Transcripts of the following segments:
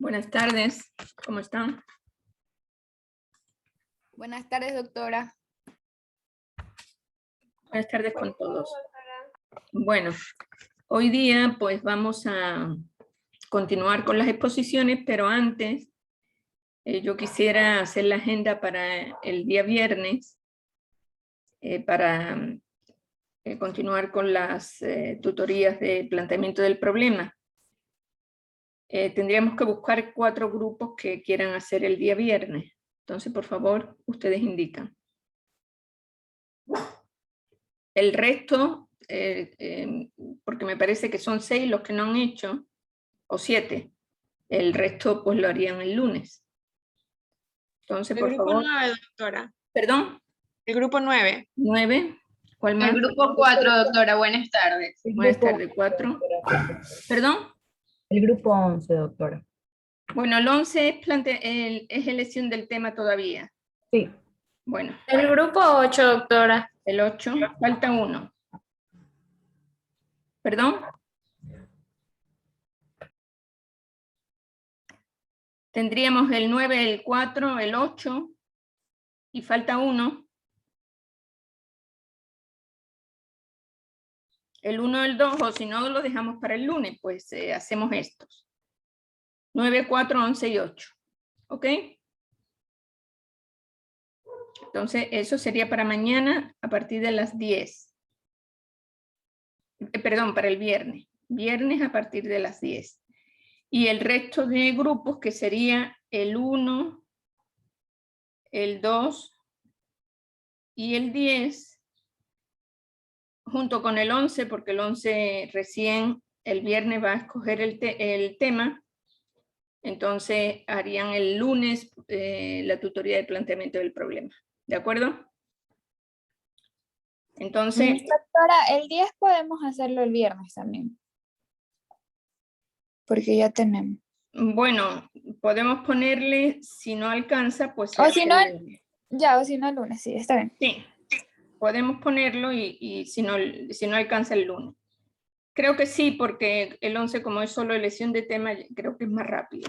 Buenas tardes, ¿cómo están? Buenas tardes, doctora. Buenas tardes con todos. Bueno, hoy día pues vamos a continuar con las exposiciones, pero antes yo quisiera hacer la agenda para el día viernes para continuar con las tutorías de planteamiento del problema. Tendríamos que buscar 4 grupos que quieran hacer el día viernes. Entonces, por favor, ustedes indican. El resto, porque me parece que son 6 los que no han hecho, o 7. El resto pues lo harían el lunes. Entonces, por favor. El grupo 9, doctora. ¿Perdón? El grupo 9. 9. ¿Cuál más? El grupo 4, doctora. Buenas tardes. Buenas tardes, 4. ¿Perdón? El grupo 11, doctora. Bueno, el 11 es elección del tema todavía. Sí. Bueno. El grupo 8, doctora. El 8, falta 1. ¿Perdón? Tendríamos el 9, el 4, el 8 y falta 1. El 1, el 2, o si no lo dejamos para el lunes, pues hacemos estos. 9, 4, 11 y 8. ¿Ok? Entonces, eso sería para mañana a partir de las 10. Perdón, para el viernes. Viernes a partir de las 10. Y el resto de grupos, que sería el 1, el 2 y el 10, junto con el 11, porque el 11 recién el viernes va a escoger el tema. Entonces harían el lunes la tutoría de planteamiento del problema. ¿De acuerdo? Entonces... Doctora, el 10 podemos hacerlo el viernes también. Porque ya tenemos. Bueno, podemos ponerle, si no alcanza, pues... O si no, ya, o si no el lunes, sí, está bien. Sí, podemos ponerlo y si no alcanza el lunes. Creo que sí, porque el 11, como es solo elección de tema, creo que es más rápido.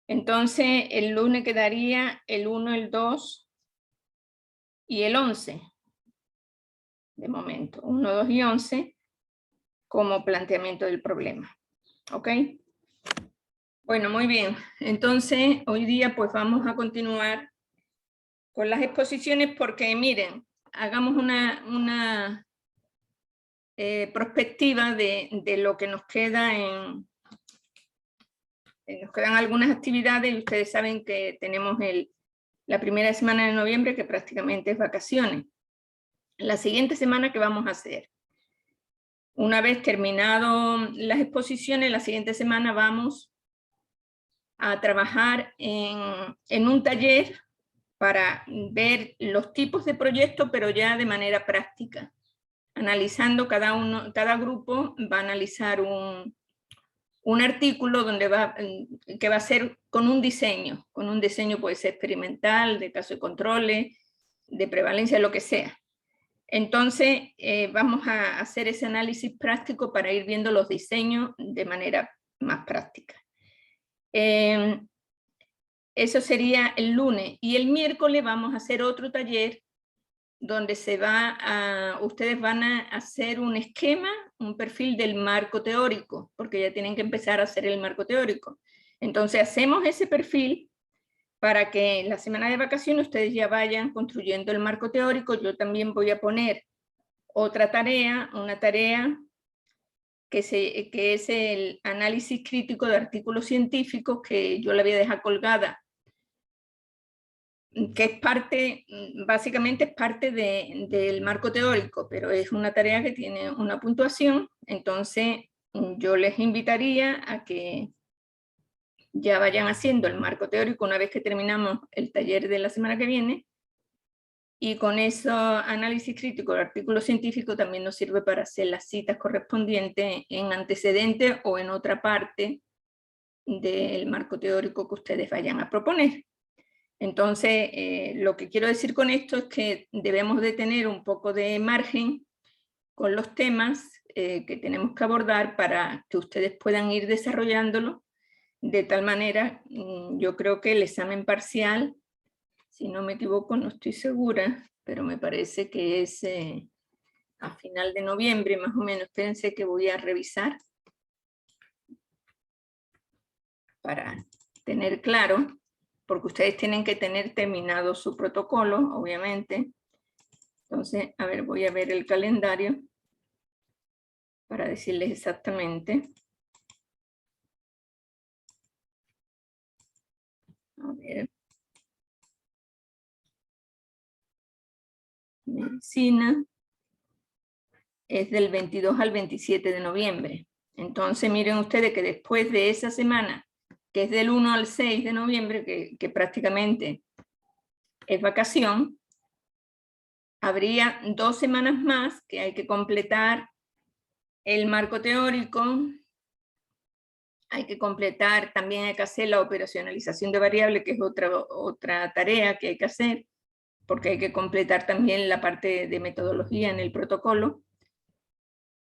Entonces, el lunes quedaría el 1, el 2 y el 11. De momento, 1, 2 y 11 como planteamiento del problema. ¿Ok? Bueno, muy bien. Entonces, hoy día pues vamos a continuar con las exposiciones porque, miren, hagamos una perspectiva de lo que nos queda nos quedan algunas actividades y ustedes saben que tenemos la primera semana de noviembre que prácticamente es vacaciones. La siguiente semana, ¿qué vamos a hacer? Una vez terminado las exposiciones, la siguiente semana vamos a trabajar en un taller para ver los tipos de proyectos, pero ya de manera práctica. Analizando cada grupo va a analizar un artículo que va a ser con un diseño puede ser experimental, de caso de controles, de prevalencia, lo que sea. Entonces vamos a hacer ese análisis práctico para ir viendo los diseños de manera más práctica. Eso sería el lunes, y el miércoles vamos a hacer otro taller donde ustedes van a hacer un esquema, un perfil del marco teórico, porque ya tienen que empezar a hacer el marco teórico. Entonces hacemos ese perfil para que en la semana de vacaciones ustedes ya vayan construyendo el marco teórico. Yo también voy a poner otra tarea, una tarea que es el análisis crítico de artículos científicos, que yo la voy a dejar colgada, que es parte, básicamente es parte del marco teórico, pero es una tarea que tiene una puntuación. Entonces yo les invitaría a que ya vayan haciendo el marco teórico una vez que terminamos el taller de la semana que viene, y con eso análisis crítico de artículos científicos también nos sirve para hacer las citas correspondientes en antecedentes o en otra parte del marco teórico que ustedes vayan a proponer. Entonces, lo que quiero decir con esto es que debemos de tener un poco de margen con los temas que tenemos que abordar para que ustedes puedan ir desarrollándolo De tal manera, yo creo que el examen parcial, si no me equivoco, no estoy segura, pero me parece que es a final de noviembre, más o menos. Espérense que voy a revisar para tener claro, porque ustedes tienen que tener terminado su protocolo, obviamente. Entonces, a ver, voy a ver el calendario para decirles exactamente. A ver. Medicina es del 22 al 27 de noviembre. Entonces, miren ustedes que después de esa semana, que es del 1 al 6 de noviembre, que prácticamente es vacación, habría 2 semanas más que hay que completar el marco teórico, hay que completar, también hay que hacer la operacionalización de variables, que es otra tarea que hay que hacer, porque hay que completar también la parte de metodología en el protocolo.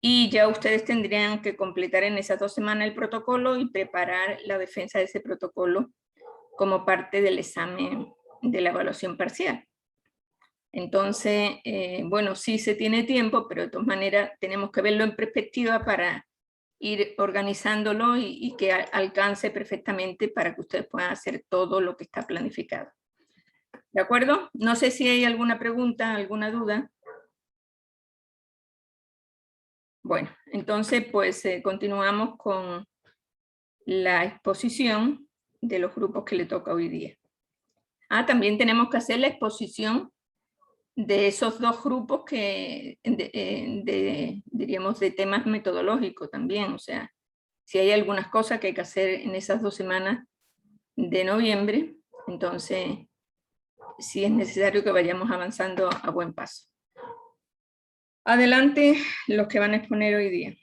Y ya ustedes tendrían que completar en esas 2 semanas el protocolo y preparar la defensa de ese protocolo como parte del examen de la evaluación parcial. Entonces, bueno, sí se tiene tiempo, pero de todas maneras tenemos que verlo en perspectiva para ir organizándolo y que alcance perfectamente para que ustedes puedan hacer todo lo que está planificado. ¿De acuerdo? No sé si hay alguna pregunta, alguna duda. Bueno, entonces pues continuamos con la exposición de los grupos que le toca hoy día. También tenemos que hacer la exposición de esos 2 grupos que, diríamos, de temas metodológicos también. O sea, si hay algunas cosas que hay que hacer en esas 2 semanas de noviembre, entonces sí es necesario que vayamos avanzando a buen paso. Adelante los que van a exponer hoy día.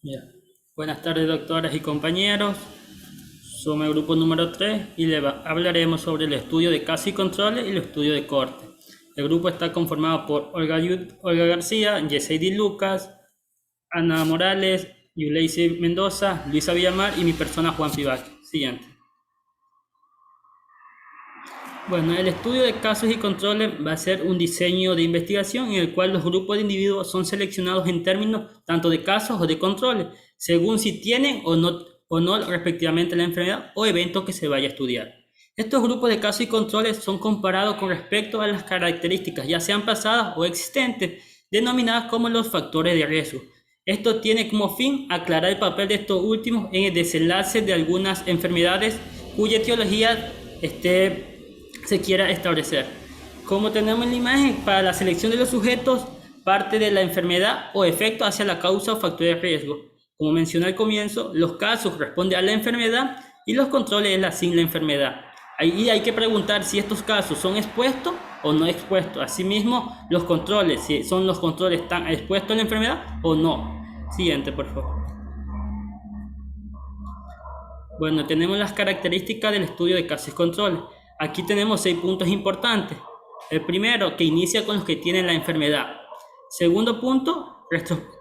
Bien. Buenas tardes, doctoras y compañeros. Somos el grupo número 3 y hablaremos sobre el estudio de casos y controles y el estudio de corte. El grupo está conformado por Olga García, Yeseidi Lucas, Ana Morales, Yuleisi Mendoza, Luisa Villamar y mi persona Juan Pivac. Siguiente. Bueno, el estudio de casos y controles va a ser un diseño de investigación en el cual los grupos de individuos son seleccionados en términos tanto de casos o de controles, según si tienen o no respectivamente la enfermedad o evento que se vaya a estudiar. Estos grupos de casos y controles son comparados con respecto a las características, ya sean pasadas o existentes, denominadas como los factores de riesgo. Esto tiene como fin aclarar el papel de estos últimos en el desenlace de algunas enfermedades cuya etiología se quiera establecer. Como tenemos en la imagen, para la selección de los sujetos, parte de la enfermedad o efecto hacia la causa o factor de riesgo. Como mencioné al comienzo, los casos responden a la enfermedad y los controles es la sin la enfermedad. Ahí hay que preguntar si estos casos son expuestos o no expuestos. Asimismo, los controles, si son los controles están expuestos a la enfermedad o no. Siguiente, por favor. Bueno, tenemos las características del estudio de casos y controles. Aquí tenemos 6 puntos importantes. El primero, que inicia con los que tienen la enfermedad. Segundo punto,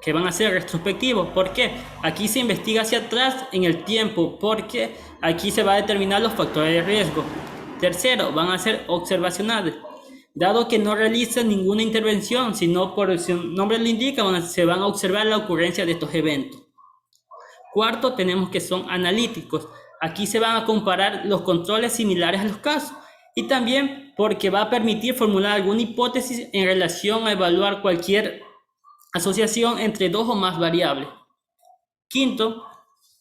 que van a ser retrospectivos. ¿Por qué? Aquí se investiga hacia atrás en el tiempo, porque aquí se va a determinar los factores de riesgo. Tercero, van a ser observacionales. Dado que no realizan ninguna intervención, sino por su nombre lo indica, se van a observar la ocurrencia de estos eventos. Cuarto, tenemos que son analíticos. Aquí se van a comparar los controles similares a los casos y también porque va a permitir formular alguna hipótesis en relación a evaluar cualquier asociación entre 2 o más variables. Quinto,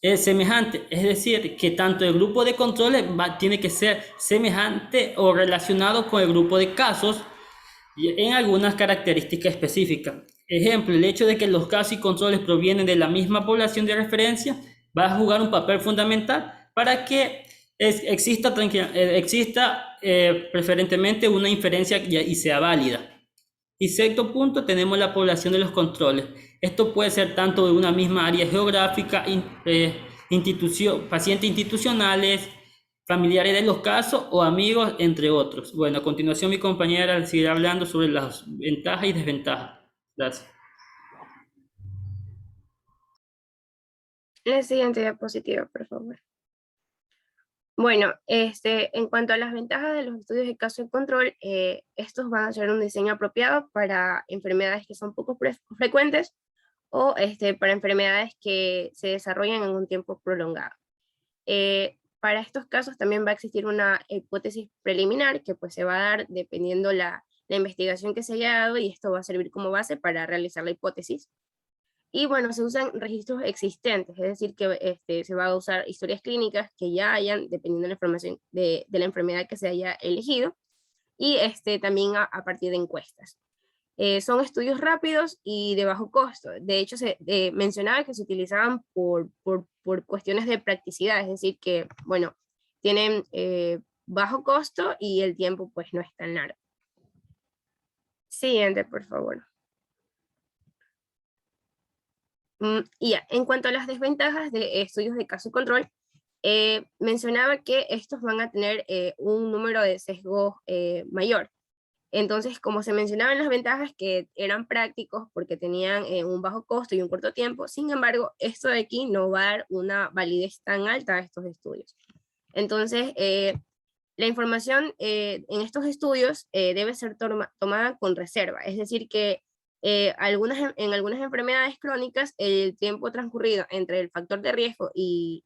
es semejante, es decir, que tanto el grupo de controles tiene que ser semejante o relacionado con el grupo de casos en algunas características específicas. Ejemplo, el hecho de que los casos y controles provienen de la misma población de referencia va a jugar un papel fundamental para que exista preferentemente una inferencia y sea válida. Y sexto punto, tenemos la población de los controles. Esto puede ser tanto de una misma área geográfica, pacientes institucionales, familiares de los casos o amigos, entre otros. Bueno, a continuación mi compañera seguirá hablando sobre las ventajas y desventajas. Gracias. La siguiente diapositiva, por favor. Bueno, en cuanto a las ventajas de los estudios de caso de control, estos van a ser un diseño apropiado para enfermedades que son poco frecuentes o para enfermedades que se desarrollan en un tiempo prolongado. Para estos casos también va a existir una hipótesis preliminar que pues se va a dar dependiendo la investigación que se haya dado, y esto va a servir como base para realizar la hipótesis. Y bueno, se usan registros existentes, es decir, que se va a usar historias clínicas que ya hayan, dependiendo de la información de la enfermedad que se haya elegido, y también a partir de encuestas. Son estudios rápidos y de bajo costo. De hecho, se mencionaba que se utilizaban por cuestiones de practicidad, es decir, que, bueno, tienen bajo costo y el tiempo pues no es tan largo. Siguiente, por favor. Y ya, en cuanto a las desventajas de estudios de caso control, mencionaba que estos van a tener un número de sesgos mayor. Entonces, como se mencionaba en las ventajas, que eran prácticos porque tenían un bajo costo y un corto tiempo, sin embargo, esto de aquí no va a dar una validez tan alta a estos estudios. Entonces, la información en estos estudios debe ser tomada con reserva, es decir que en algunas enfermedades crónicas el tiempo transcurrido entre el factor de riesgo y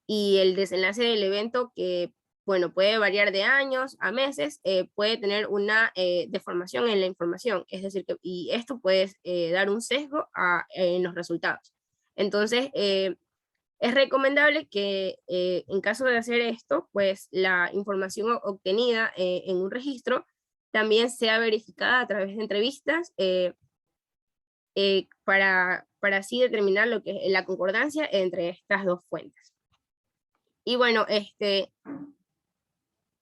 el desenlace del evento, que bueno, puede variar de años a meses, puede tener una deformación en la información, es decir, y esto puede dar un sesgo en los resultados. Entonces, es recomendable que en caso de hacer esto, pues la información obtenida en un registro también sea verificada a través de entrevistas para así determinar lo que es la concordancia entre estas dos fuentes. Y bueno,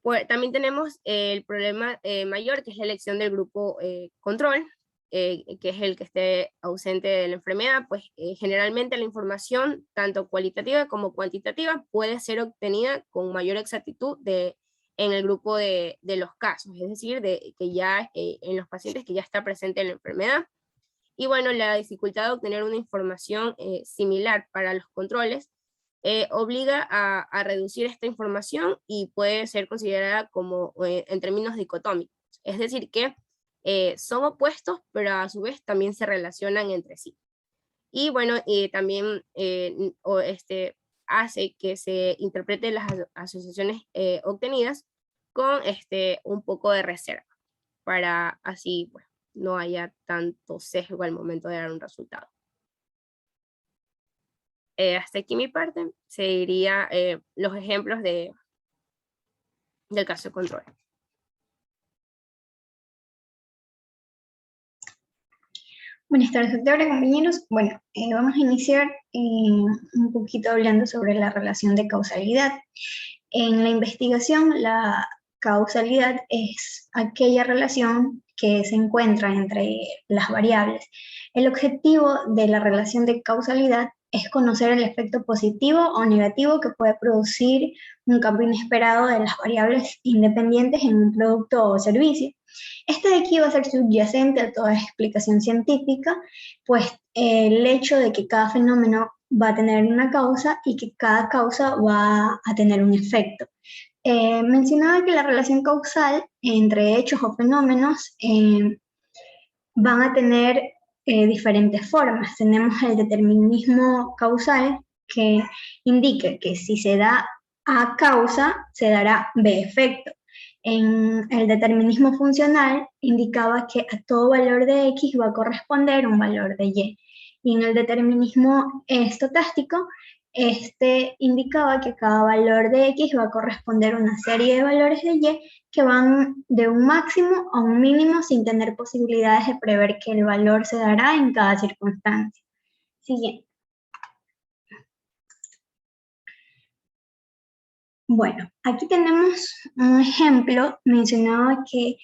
pues, también tenemos el problema mayor, que es la elección del grupo control, que es el que esté ausente de la enfermedad. Pues generalmente la información, tanto cualitativa como cuantitativa, puede ser obtenida con mayor exactitud en el grupo de los casos, es decir, que ya en los pacientes que ya está presente la enfermedad. Y bueno, la dificultad de obtener una información similar para los controles obliga a reducir esta información y puede ser considerada como en términos dicotómicos, es decir que son opuestos, pero a su vez también se relacionan entre sí. Y bueno, también hace que se interpreten las asociaciones obtenidas con un poco de reserva, para así bueno, no haya tanto sesgo al momento de dar un resultado. Hasta aquí mi parte, seguiría los ejemplos del caso de control. Buenas tardes, doctora, compañeros. Bueno, vamos a iniciar un poquito hablando sobre la relación de causalidad. En la investigación, la causalidad es aquella relación que se encuentra entre las variables. El objetivo de la relación de causalidad es conocer el efecto positivo o negativo que puede producir un cambio inesperado de las variables independientes en un producto o servicio. Este de aquí va a ser subyacente a toda explicación científica, pues el hecho de que cada fenómeno va a tener una causa y que cada causa va a tener un efecto. Mencionaba que la relación causal entre hechos o fenómenos van a tener diferentes formas. Tenemos el determinismo causal, que indica que si se da A causa, se dará B efecto. En el determinismo funcional indicaba que a todo valor de X va a corresponder un valor de Y. Y en el determinismo estocástico, indicaba que cada valor de X va a corresponder a una serie de valores de Y que van de un máximo a un mínimo sin tener posibilidades de prever que el valor se dará en cada circunstancia. Siguiente. Bueno, aquí tenemos un ejemplo. Mencionaba que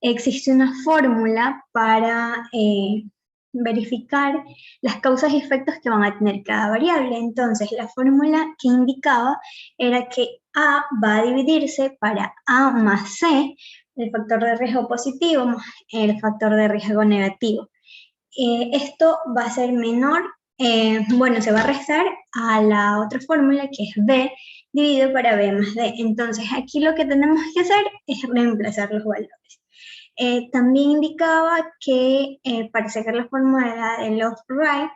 existe una fórmula para verificar las causas y efectos que van a tener cada variable. Entonces, la fórmula que indicaba era que A va a dividirse para A más C, el factor de riesgo positivo más el factor de riesgo negativo. Esto va a ser menor, bueno, se va a restar a la otra fórmula que es B dividido para B más D. Entonces aquí lo que tenemos que hacer es reemplazar los valores. También indicaba que para sacar la fórmula de Love-Wright,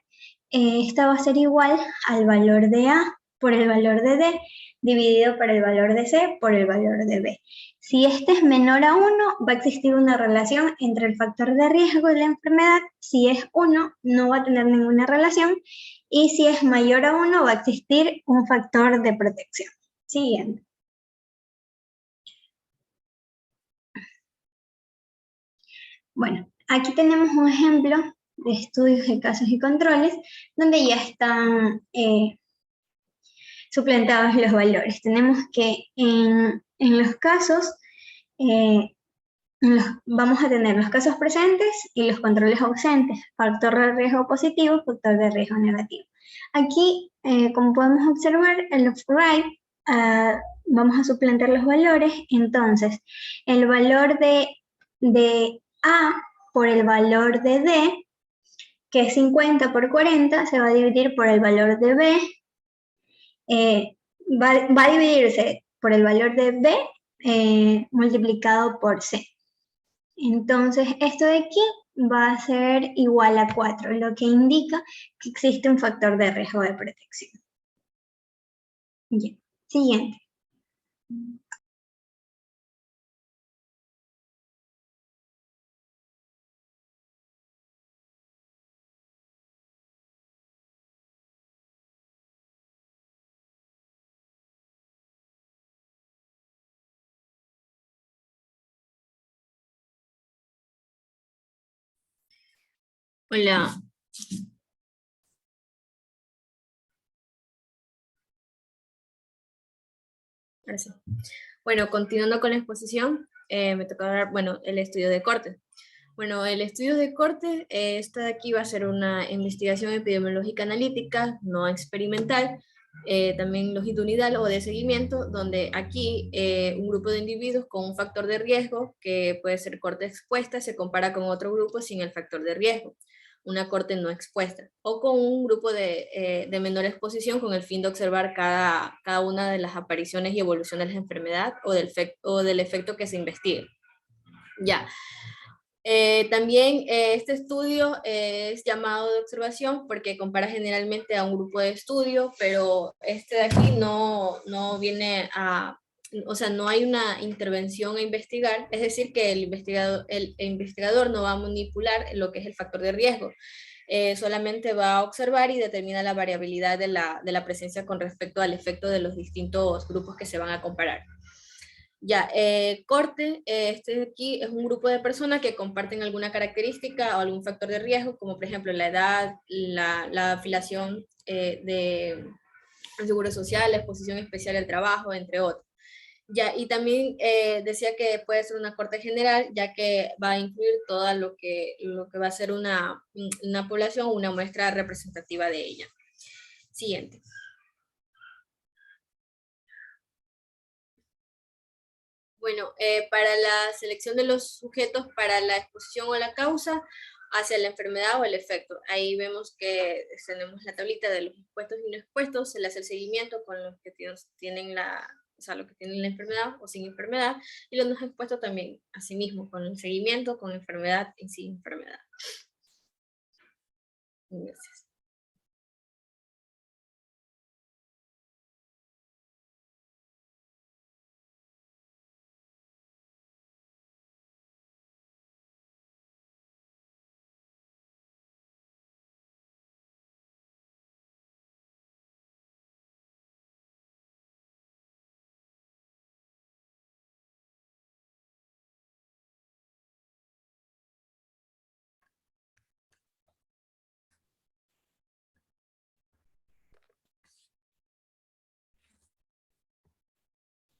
esta va a ser igual al valor de A por el valor de D dividido por el valor de C por el valor de B. Si este es menor a 1, va a existir una relación entre el factor de riesgo y la enfermedad. Si es 1, no va a tener ninguna relación. Y si es mayor a 1, va a existir un factor de protección. Siguiente. Bueno, aquí tenemos un ejemplo de estudios de casos y controles donde ya están suplantados los valores. Tenemos que en los casos, vamos a tener los casos presentes y los controles ausentes, factor de riesgo positivo, factor de riesgo negativo. Aquí, como podemos observar, el Love-Wright, vamos a suplantar los valores, entonces el valor de A por el valor de D, que es 50 por 40, se va a dividir por el valor de B, va a dividirse por el valor de B multiplicado por C. Entonces, esto de aquí va a ser igual a 4, lo que indica que existe un factor de riesgo de protección. Bien, siguiente. Hola. Ahora sí. Bueno, continuando con la exposición, me toca hablar, bueno, el estudio de corte. Bueno, el estudio de corte, esta de aquí va a ser una investigación epidemiológica analítica, no experimental, también longitudinal o de seguimiento, donde aquí un grupo de individuos con un factor de riesgo, que puede ser corte expuesta, se compara con otro grupo sin el factor de riesgo, una corte no expuesta, o con un grupo de menor exposición con el fin de observar cada una de las apariciones y evoluciones de la enfermedad o del efecto que se investiga. Ya. También este estudio es llamado de observación porque compara generalmente a un grupo de estudio, pero este de aquí no viene a, o sea, no hay una intervención a investigar, es decir, que el investigador no va a manipular lo que es el factor de riesgo, solamente va a observar y determina la variabilidad de la presencia con respecto al efecto de los distintos grupos que se van a comparar. Ya, corte, este de aquí es un grupo de personas que comparten alguna característica o algún factor de riesgo, como por ejemplo la edad, la afiliación de seguro social, la exposición especial al trabajo, entre otros. Ya, y también decía que puede ser una corte general, ya que va a incluir todo lo que va a ser una población, una muestra representativa de ella. Siguiente. Bueno, para la selección de los sujetos para la exposición o la causa hacia la enfermedad o el efecto. Ahí vemos que tenemos la tablita de los expuestos y no expuestos, se le hace el seguimiento con los que tienen los que tienen la enfermedad o sin enfermedad, y los no expuestos también, asimismo, con el seguimiento, con enfermedad y sin enfermedad. Gracias.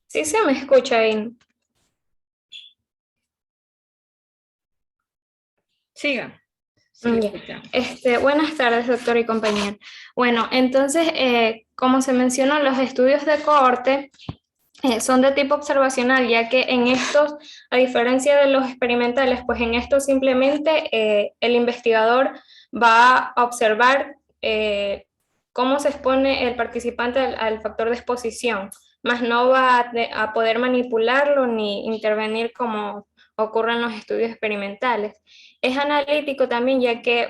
Sí se me escucha bien. Siga. Sí, Ya. escuchamos. Buenas tardes, doctor y compañero. Bueno, entonces, como se mencionó, los estudios de cohorte son de tipo observacional, ya que en estos, a diferencia de los experimentales, pues en estos simplemente el investigador va a observar cómo se expone el participante al factor de exposición, más no va a poder manipularlo ni intervenir como ocurre en los estudios experimentales. Es analítico también, ya que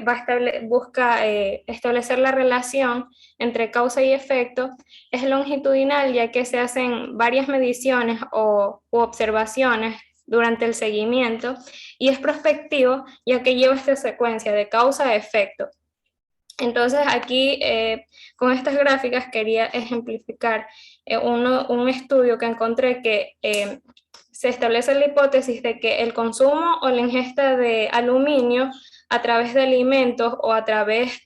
busca establecer la relación entre causa y efecto. Es longitudinal, ya que se hacen varias mediciones u observaciones durante el seguimiento, y es prospectivo, ya que lleva esta secuencia de causa a efecto. Entonces aquí con estas gráficas quería ejemplificar un estudio que encontré que se establece la hipótesis de que el consumo o la ingesta de aluminio a través de alimentos o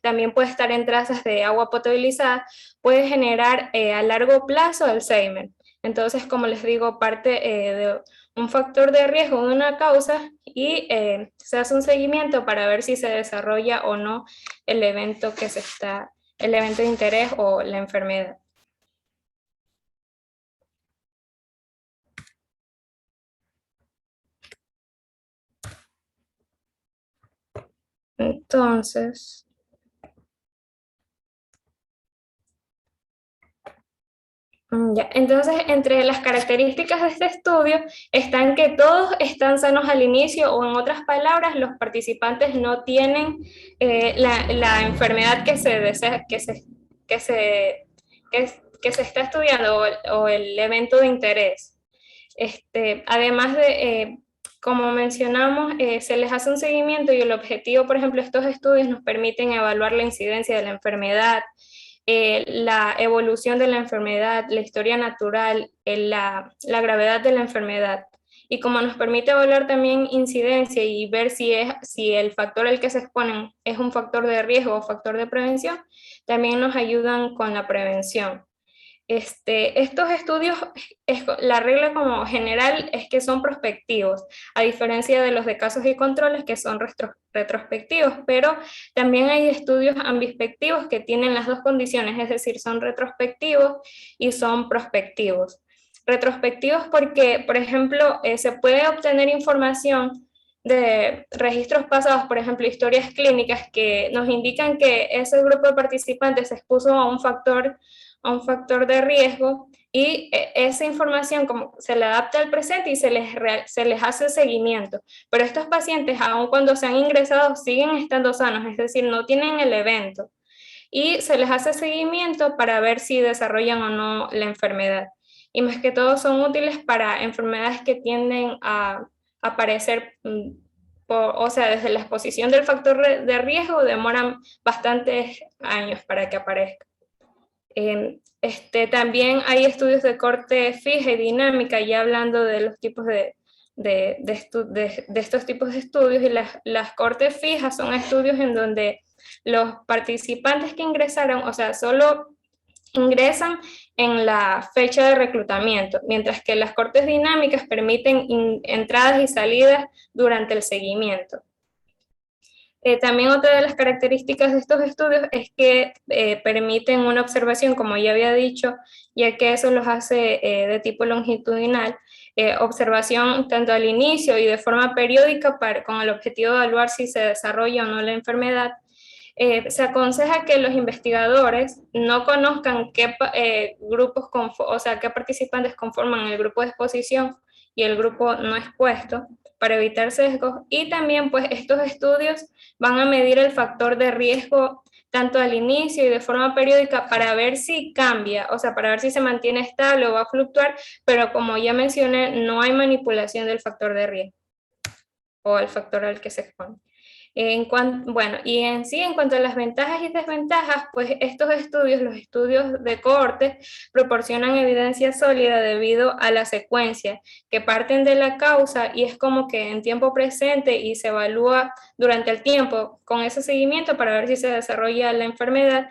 también puede estar en trazas de agua potabilizada, puede generar a largo plazo Alzheimer. Entonces, como les digo, parte de un factor de riesgo de una causa y se hace un seguimiento para ver si se desarrolla o no el evento el evento de interés o la enfermedad. Entonces, entonces, entre las características de este estudio están que todos están sanos al inicio, o en otras palabras, los participantes no tienen la enfermedad que se está estudiando o el evento de interés. Además de, como mencionamos, se les hace un seguimiento y el objetivo, por ejemplo, estos estudios nos permiten evaluar la incidencia de la enfermedad, la evolución de la enfermedad, la historia natural, la gravedad de la enfermedad. Y como nos permite evaluar también incidencia y ver si el factor al que se exponen es un factor de riesgo o factor de prevención, también nos ayudan con la prevención. Estos estudios, la regla como general es que son prospectivos, a diferencia de los de casos y controles que son retrospectivos, pero también hay estudios ambispectivos que tienen las dos condiciones, es decir, son retrospectivos y son prospectivos. Retrospectivos porque, por ejemplo, se puede obtener información de registros pasados, por ejemplo, historias clínicas que nos indican que ese grupo de participantes se expuso a un factor de riesgo, y esa información como se le adapta al presente y se les hace seguimiento. Pero estos pacientes, aun cuando se han ingresado, siguen estando sanos, es decir, no tienen el evento. Y se les hace seguimiento para ver si desarrollan o no la enfermedad. Y más que todo son útiles para enfermedades que tienden a aparecer, o sea, desde la exposición del factor de riesgo demoran bastantes años para que aparezca. También hay estudios de corte fija y dinámica, ya hablando de los tipos de estos tipos de estudios, y las cortes fijas son estudios en donde los participantes que ingresaron, o sea, solo ingresan en la fecha de reclutamiento, mientras que las cortes dinámicas permiten entradas y salidas durante el seguimiento. También otra de las características de estos estudios es que permiten una observación, como ya había dicho, ya que eso los hace de tipo longitudinal, observación tanto al inicio y de forma periódica con el objetivo de evaluar si se desarrolla o no la enfermedad. Se aconseja que los investigadores no conozcan qué qué participantes conforman el grupo de exposición y el grupo no expuesto, para evitar sesgos, y también pues estos estudios van a medir el factor de riesgo tanto al inicio y de forma periódica para ver si cambia, o sea, para ver si se mantiene estable o va a fluctuar, pero como ya mencioné, no hay manipulación del factor de riesgo o el factor al que se expone. Bueno, y en cuanto a las ventajas y desventajas, pues estos estudios, los estudios de cohorte, proporcionan evidencia sólida debido a la secuencia, que parten de la causa y es como que en tiempo presente y se evalúa durante el tiempo con ese seguimiento para ver si se desarrolla la enfermedad,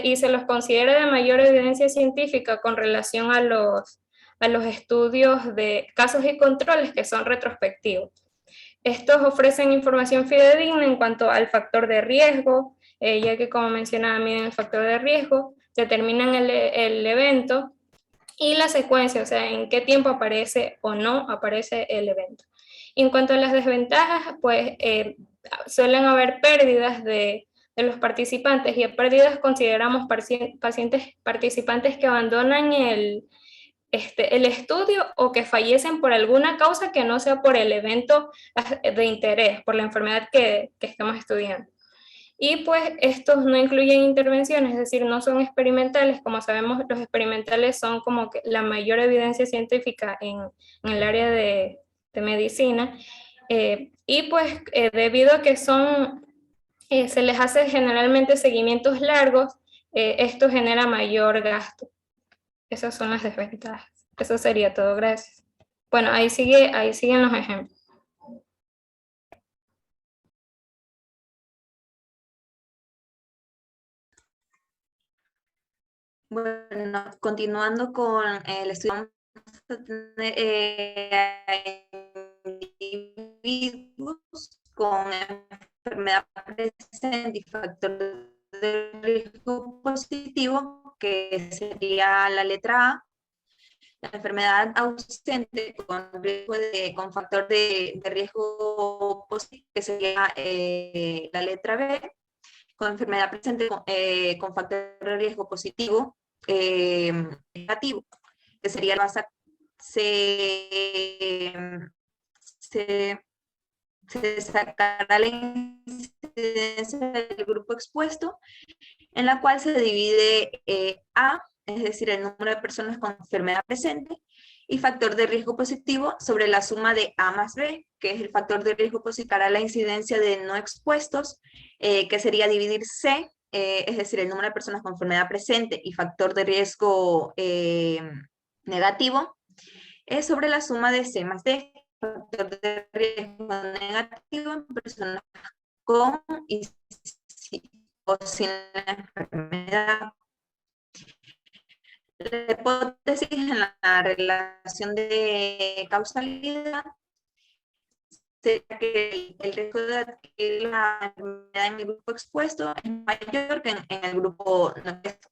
y se los considera de mayor evidencia científica con relación a los estudios de casos y controles que son retrospectivos. Estos ofrecen información fidedigna en cuanto al factor de riesgo, ya que como mencionaba, miden el factor de riesgo, determinan el evento y la secuencia, o sea, en qué tiempo aparece o no aparece el evento. Y en cuanto a las desventajas, pues suelen haber pérdidas de los participantes, y a pérdidas consideramos pacientes participantes que abandonan el estudio o que fallecen por alguna causa que no sea por el evento de interés, por la enfermedad que estamos estudiando. Y pues estos no incluyen intervenciones, es decir, no son experimentales. Como sabemos, los experimentales son como que la mayor evidencia científica en el área de medicina. Y pues debido a que se les hace generalmente seguimientos largos, esto genera mayor gasto. Esas son las desventajas. Eso sería todo, gracias. Bueno, ahí siguen los ejemplos. Bueno, continuando con el estudio, vamos a tener individuos con enfermedad presente y factor de riesgo positivo, que sería la letra A. La enfermedad ausente con factor de riesgo positivo, que sería la letra B. Con enfermedad presente con factor de riesgo positivo, negativo, que sería se sacará la incidencia del grupo expuesto, en la cual se divide A, es decir, el número de personas con enfermedad presente, y factor de riesgo positivo sobre la suma de A más B, que es el factor de riesgo positivo para la incidencia de no expuestos, que sería dividir C, es decir, el número de personas con enfermedad presente y factor de riesgo negativo, sobre la suma de C más D, factor de riesgo negativo en personas con y o sin la enfermedad. La hipótesis en la relación de causalidad sería que el riesgo de adquirir la enfermedad en el grupo expuesto es mayor que en el grupo no expuesto.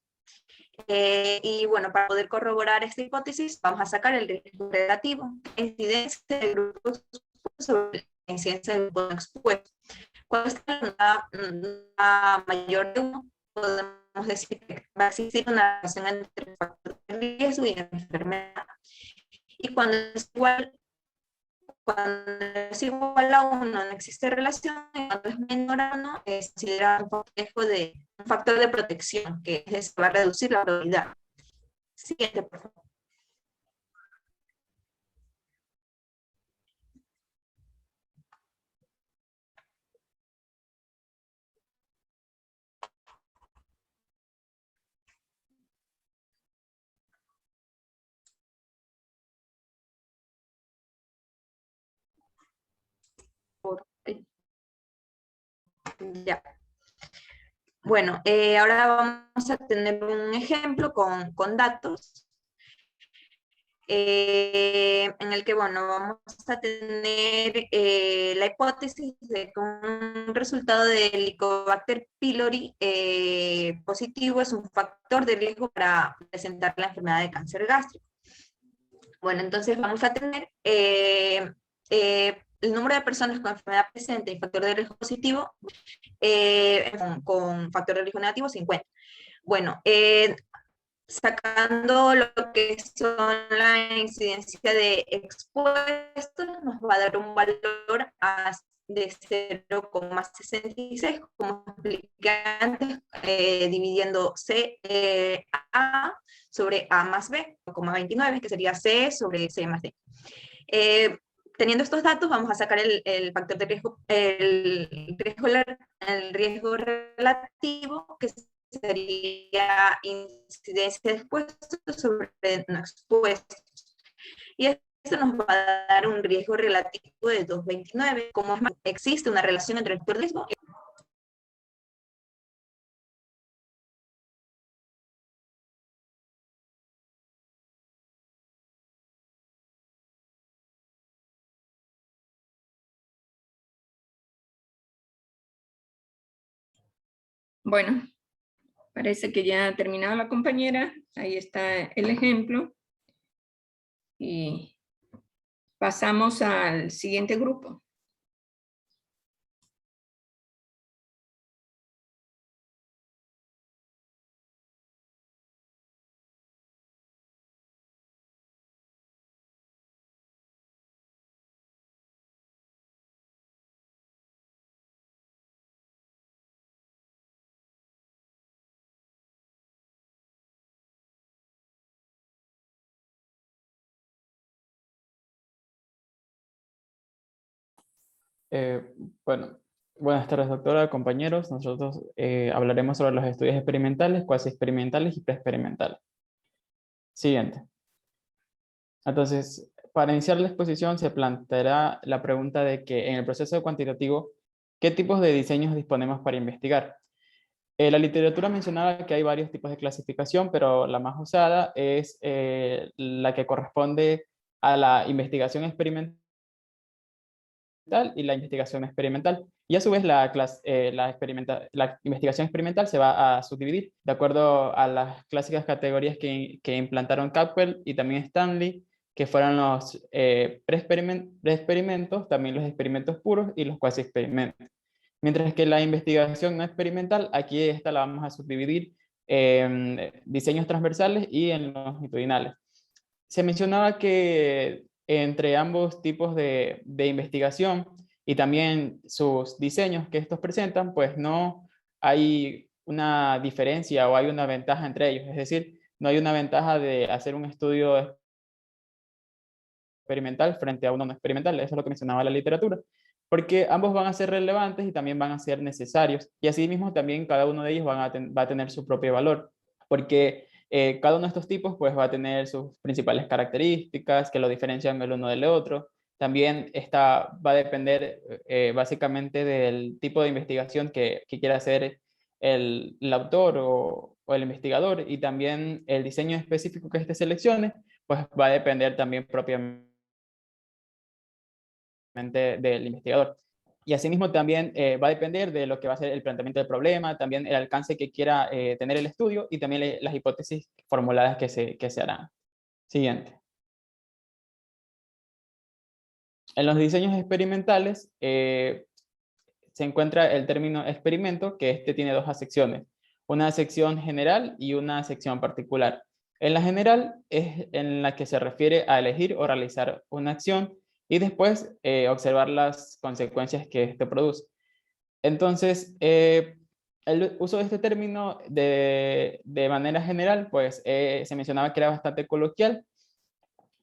Y bueno, para poder corroborar esta hipótesis, vamos a sacar el riesgo relativo, la incidencia del grupo expuesto sobre la incidencia del grupo no expuesto. Cuando está la mayor de 1, podemos decir que va a existir una relación entre el factor de riesgo y la enfermedad. Y cuando es igual a 1, no existe relación, y cuando es menor a 1, es considerado un factor de protección, que va a reducir la probabilidad. Siguiente, por favor. Ya. Bueno, ahora vamos a tener un ejemplo con datos, en el que, bueno, vamos a tener la hipótesis de que un resultado de Helicobacter pylori positivo es un factor de riesgo para presentar la enfermedad de cáncer gástrico. Bueno, entonces vamos a tener el número de personas con enfermedad presente y factor de riesgo positivo, con factor de riesgo negativo 50. Bueno, sacando lo que son la incidencia de expuestos, nos va a dar un valor de 0,66, como expliqué antes, dividiendo A sobre A más B, 0,29, que sería C sobre C más D. Teniendo estos datos, vamos a sacar el factor de riesgo, el riesgo relativo, que sería incidencia de expuestos sobre no expuestos. Y esto nos va a dar un riesgo relativo de 2,29. Como existe una relación entre el factor de riesgo . Bueno, parece que ya ha terminado la compañera. Ahí está el ejemplo. Y pasamos al siguiente grupo. Eh, bueno, buenas tardes, doctora, compañeros. Nosotros hablaremos sobre los estudios experimentales, cuasi experimentales y preexperimentales. Siguiente. Entonces, para iniciar la exposición se planteará la pregunta de que en el proceso cuantitativo, ¿qué tipos de diseños disponemos para investigar? La literatura mencionaba que hay varios tipos de clasificación, pero la más usada es la que corresponde a la investigación experimental y la investigación experimental. Y a su vez la investigación experimental se va a subdividir de acuerdo a las clásicas categorías que implantaron Caldwell y también Stanley, que fueron los preexperimentos, también los experimentos puros y los cuasi experimentos. Mientras que la investigación no experimental, aquí esta la vamos a subdividir en diseños transversales y en longitudinales. Se mencionaba que entre ambos tipos de investigación y también sus diseños que estos presentan, pues no hay una diferencia o hay una ventaja entre ellos. Es decir, no hay una ventaja de hacer un estudio experimental frente a uno no experimental. Eso es lo que mencionaba la literatura. Porque ambos van a ser relevantes y también van a ser necesarios. Y asimismo también cada uno de ellos va a tener su propio valor. Porque cada uno de estos tipos pues va a tener sus principales características que lo diferencian el uno del otro. También va a depender básicamente del tipo de investigación que quiera hacer el autor o el investigador, y también el diseño específico que éste seleccione pues va a depender también propiamente del investigador. Y asimismo también va a depender de lo que va a ser el planteamiento del problema, también el alcance que quiera tener el estudio y también las hipótesis formuladas que se harán. Siguiente. En los diseños experimentales se encuentra el término experimento, que este tiene dos acepciones, una sección general y una sección particular. En la general es en la que se refiere a elegir o realizar una acción y después observar las consecuencias que esto produce. Entonces, el uso de este término de manera general, pues se mencionaba que era bastante coloquial,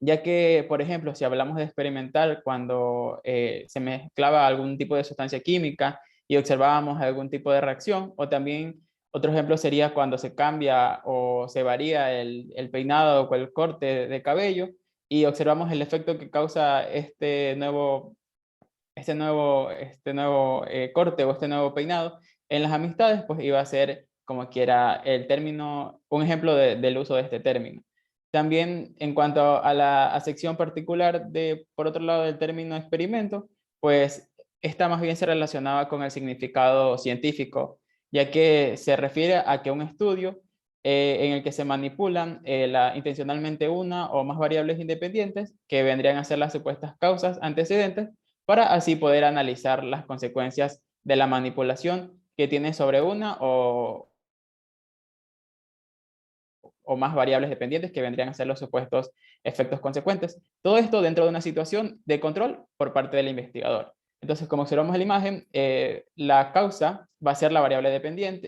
ya que, por ejemplo, si hablamos de experimentar cuando se mezclaba algún tipo de sustancia química y observábamos algún tipo de reacción, o también otro ejemplo sería cuando se cambia o se varía el peinado o el corte de cabello y observamos el efecto que causa este nuevo corte o este nuevo peinado en las amistades, pues iba a ser como quiera el término, un ejemplo del uso de este término. También en cuanto a la acepción particular por otro lado, del término experimento, pues esta más bien se relacionaba con el significado científico, ya que se refiere a que un estudio en el que se manipulan intencionalmente una o más variables independientes que vendrían a ser las supuestas causas antecedentes, para así poder analizar las consecuencias de la manipulación que tiene sobre una o más variables dependientes que vendrían a ser los supuestos efectos consecuentes. Todo esto dentro de una situación de control por parte del investigador. Entonces, como observamos en la imagen, la causa va a ser la variable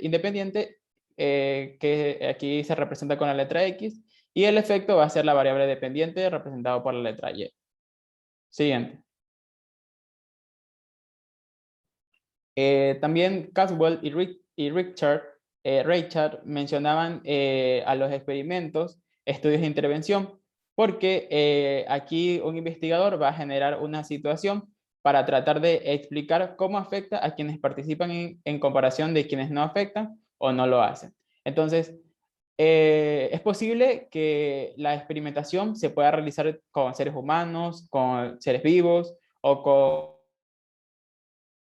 independiente, que aquí se representa con la letra X, y el efecto va a ser la variable dependiente representado por la letra Y. Siguiente. También Caswell y Richard mencionaban a los experimentos, estudios de intervención, porque aquí un investigador va a generar una situación para tratar de explicar cómo afecta a quienes participan en comparación de quienes no afectan o no lo hacen. Entonces, es posible que la experimentación se pueda realizar con seres humanos, con seres vivos o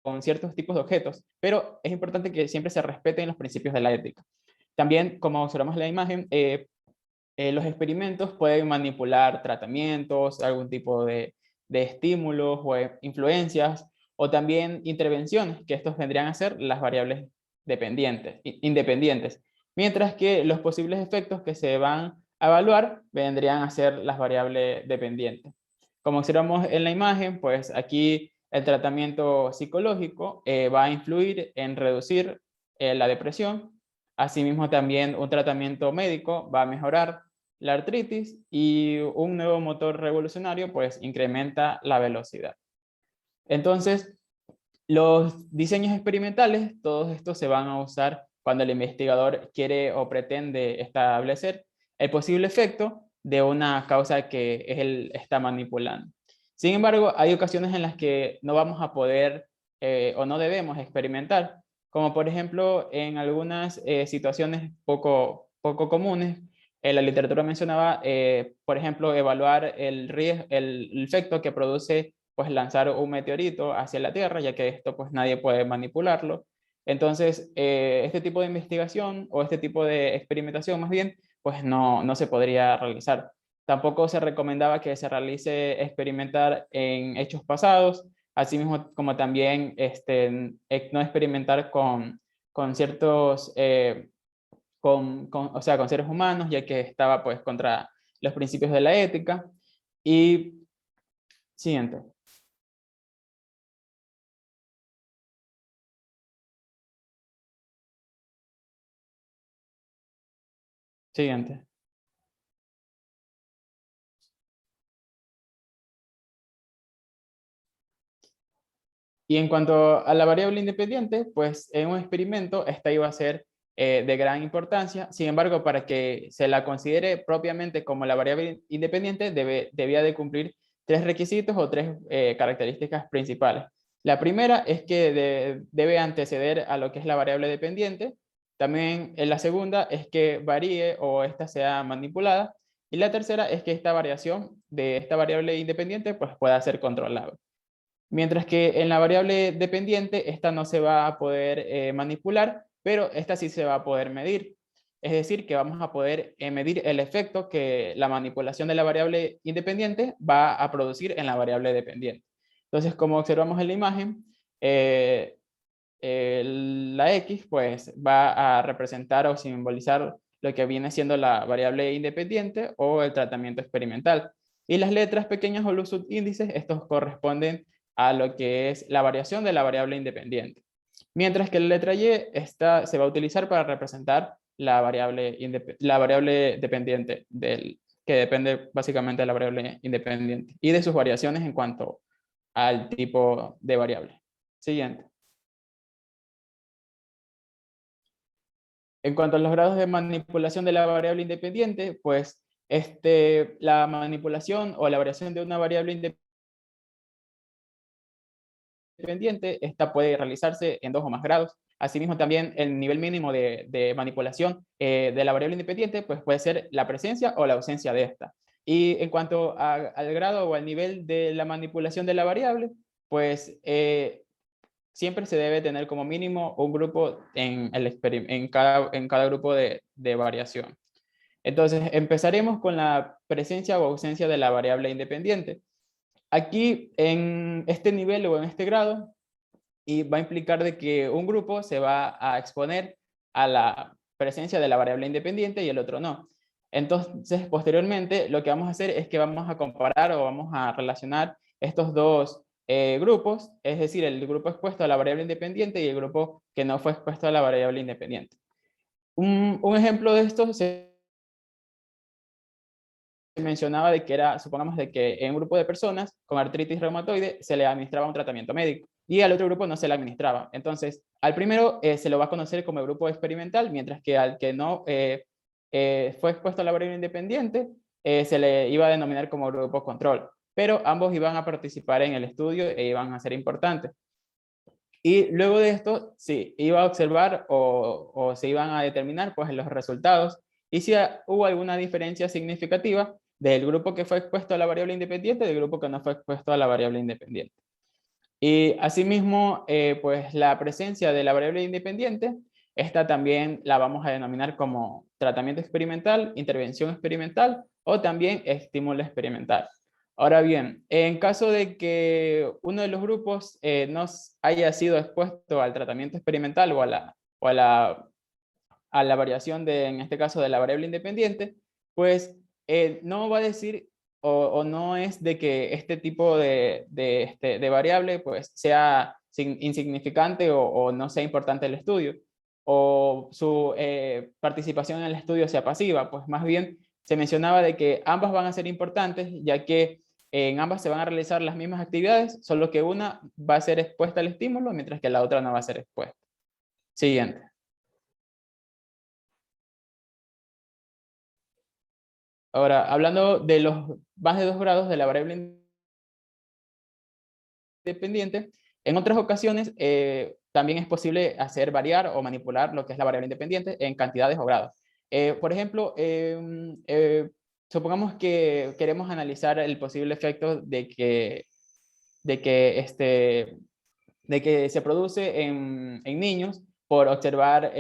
con ciertos tipos de objetos, pero es importante que siempre se respeten los principios de la ética. También, como observamos en la imagen, los experimentos pueden manipular tratamientos, algún tipo de estímulos o influencias, o también intervenciones, que estos vendrían a ser las variables independientes, mientras que los posibles efectos que se van a evaluar vendrían a ser las variables dependientes. Como observamos en la imagen, pues aquí el tratamiento psicológico va a influir en reducir la depresión. Asimismo, también un tratamiento médico va a mejorar la artritis, y un nuevo motor revolucionario pues incrementa la velocidad. Entonces, los diseños experimentales, todos estos se van a usar cuando el investigador quiere o pretende establecer el posible efecto de una causa que él está manipulando. Sin embargo, hay ocasiones en las que no vamos a poder o no debemos experimentar, como por ejemplo en algunas situaciones poco comunes. La literatura mencionaba, por ejemplo, evaluar el efecto que produce pues lanzar un meteorito hacia la Tierra, ya que esto pues nadie puede manipularlo. Entonces, este tipo de investigación o este tipo de experimentación más bien, pues no se podría realizar. Tampoco se recomendaba que se realice experimentar en hechos pasados, así mismo como también no experimentar con ciertos, o sea, con seres humanos, ya que estaba pues contra los principios de la ética. Y siguiente. Siguiente. Y en cuanto a la variable independiente, pues en un experimento esta iba a ser de gran importancia. Sin embargo, para que se la considere propiamente como la variable independiente, debía de cumplir 3 requisitos o 3 características principales. La primera es que debe anteceder a lo que es la variable dependiente. También la segunda es que varíe o esta sea manipulada. Y la tercera es que esta variación de esta variable independiente pues pueda ser controlable. Mientras que en la variable dependiente, esta no se va a poder manipular, pero esta sí se va a poder medir. Es decir, que vamos a poder medir el efecto que la manipulación de la variable independiente va a producir en la variable dependiente. Entonces, como observamos en la imagen, la X pues va a representar o simbolizar lo que viene siendo la variable independiente o el tratamiento experimental. Y las letras pequeñas o los subíndices, estos corresponden a lo que es la variación de la variable independiente. Mientras que la letra Y se va a utilizar para representar la variable dependiente, que depende básicamente de la variable independiente y de sus variaciones en cuanto al tipo de variable. Siguiente. En cuanto a los grados de manipulación de la variable independiente, pues la manipulación o la variación de una variable independiente, esta puede realizarse en 2 o más grados. Asimismo, también el nivel mínimo de manipulación de la variable independiente pues puede ser la presencia o la ausencia de esta. Y en cuanto al grado o al nivel de la manipulación de la variable, pues siempre se debe tener como mínimo un grupo en cada grupo de variación. Entonces, empezaremos con la presencia o ausencia de la variable independiente. Aquí, en este nivel o en este grado, y va a implicar de que un grupo se va a exponer a la presencia de la variable independiente y el otro no. Entonces, posteriormente, lo que vamos a hacer es que vamos a comparar o vamos a relacionar estos dos grupos, es decir, el grupo expuesto a la variable independiente y el grupo que no fue expuesto a la variable independiente. Un ejemplo de esto se mencionaba de que era, supongamos de que en un grupo de personas con artritis reumatoide se le administraba un tratamiento médico y al otro grupo no se le administraba. Entonces, al primero se lo va a conocer como el grupo experimental, mientras que al que no fue expuesto a la variable independiente se le iba a denominar como grupo control. Pero ambos iban a participar en el estudio e iban a ser importantes. Y luego de esto, sí, iba a observar o se iban a determinar pues los resultados y si hubo alguna diferencia significativa del grupo que fue expuesto a la variable independiente del grupo que no fue expuesto a la variable independiente. Y asimismo, pues la presencia de la variable independiente Esta también la vamos a denominar como tratamiento experimental, intervención experimental o también estímulo experimental. Ahora bien, en caso de que uno de los grupos no haya sido expuesto al tratamiento experimental o a la variación en este caso, de la variable independiente, pues no va a decir o no es de que este tipo de variable pues sea insignificante o no sea importante el estudio, o su participación en el estudio sea pasiva, pues más bien se mencionaba de que ambas van a ser importantes, ya que en ambas se van a realizar las mismas actividades, solo que una va a ser expuesta al estímulo, mientras que la otra no va a ser expuesta. Siguiente. Ahora, hablando de los más de 2 grados de la variable independiente, en otras ocasiones también es posible hacer variar o manipular lo que es la variable independiente en cantidades o grados. Por ejemplo, supongamos que queremos analizar el posible efecto de que se produce en niños por observar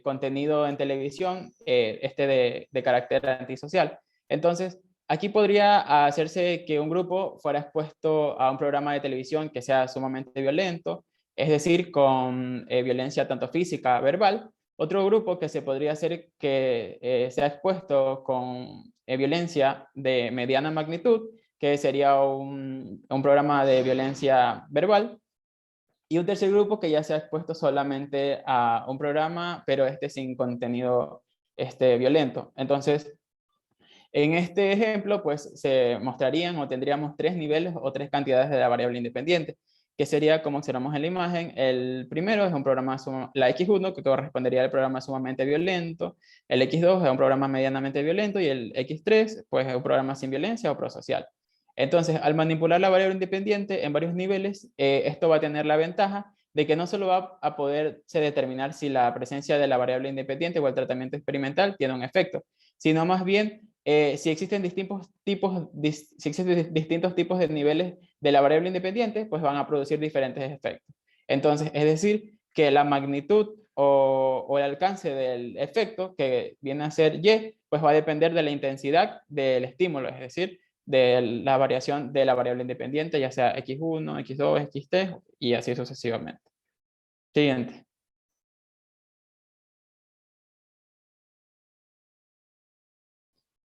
contenido en televisión de carácter antisocial. Entonces, aquí podría hacerse que un grupo fuera expuesto a un programa de televisión que sea sumamente violento, es decir, con violencia tanto física, verbal. Otro grupo que se podría hacer que sea expuesto con violencia de mediana magnitud, que sería un programa de violencia verbal. Y un tercer grupo que ya se ha expuesto solamente a un programa, pero sin contenido violento. Entonces, en este ejemplo, pues se mostrarían o tendríamos 3 niveles o 3 cantidades de la variable independiente, que sería como observamos en la imagen. El primero es un programa, la X1, que correspondería al programa sumamente violento, el X2 es un programa medianamente violento y el X3 pues es un programa sin violencia o prosocial. Entonces, al manipular la variable independiente en varios niveles, esto va a tener la ventaja de que no solo va a poderse determinar si la presencia de la variable independiente o el tratamiento experimental tiene un efecto, sino más bien si existen distintos tipos de niveles de la variable independiente, pues van a producir diferentes efectos. Entonces, es decir, que la magnitud o el alcance del efecto, que viene a ser Y, pues va a depender de la intensidad del estímulo, es decir, de la variación de la variable independiente, ya sea X1, X2, X3 y así sucesivamente. Siguiente.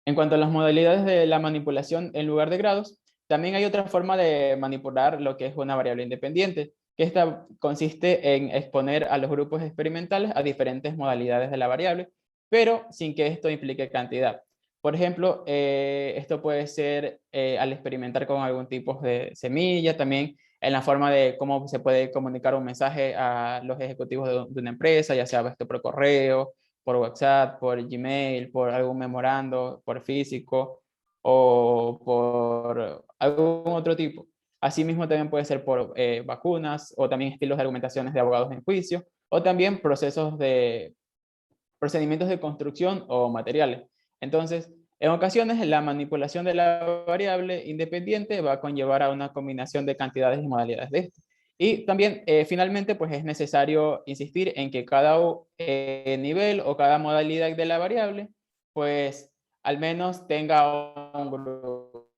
En cuanto a las modalidades de la manipulación en lugar de grados, también hay otra forma de manipular lo que es una variable independiente, que esta consiste en exponer a los grupos experimentales a diferentes modalidades de la variable, pero sin que esto implique cantidad. Por ejemplo, esto puede ser al experimentar con algún tipo de semilla, también en la forma de cómo se puede comunicar un mensaje a los ejecutivos de una empresa, ya sea esto por correo, por WhatsApp, por Gmail, por algún memorando, por físico o por algún otro tipo. Asimismo, también puede ser por vacunas o también estilos de argumentaciones de abogados en juicio o también procedimientos de construcción o materiales. Entonces, en ocasiones, la manipulación de la variable independiente va a conllevar a una combinación de cantidades y modalidades de esto. Y también, finalmente, pues es necesario insistir en que cada nivel o cada modalidad de la variable, pues al menos tenga un grupo.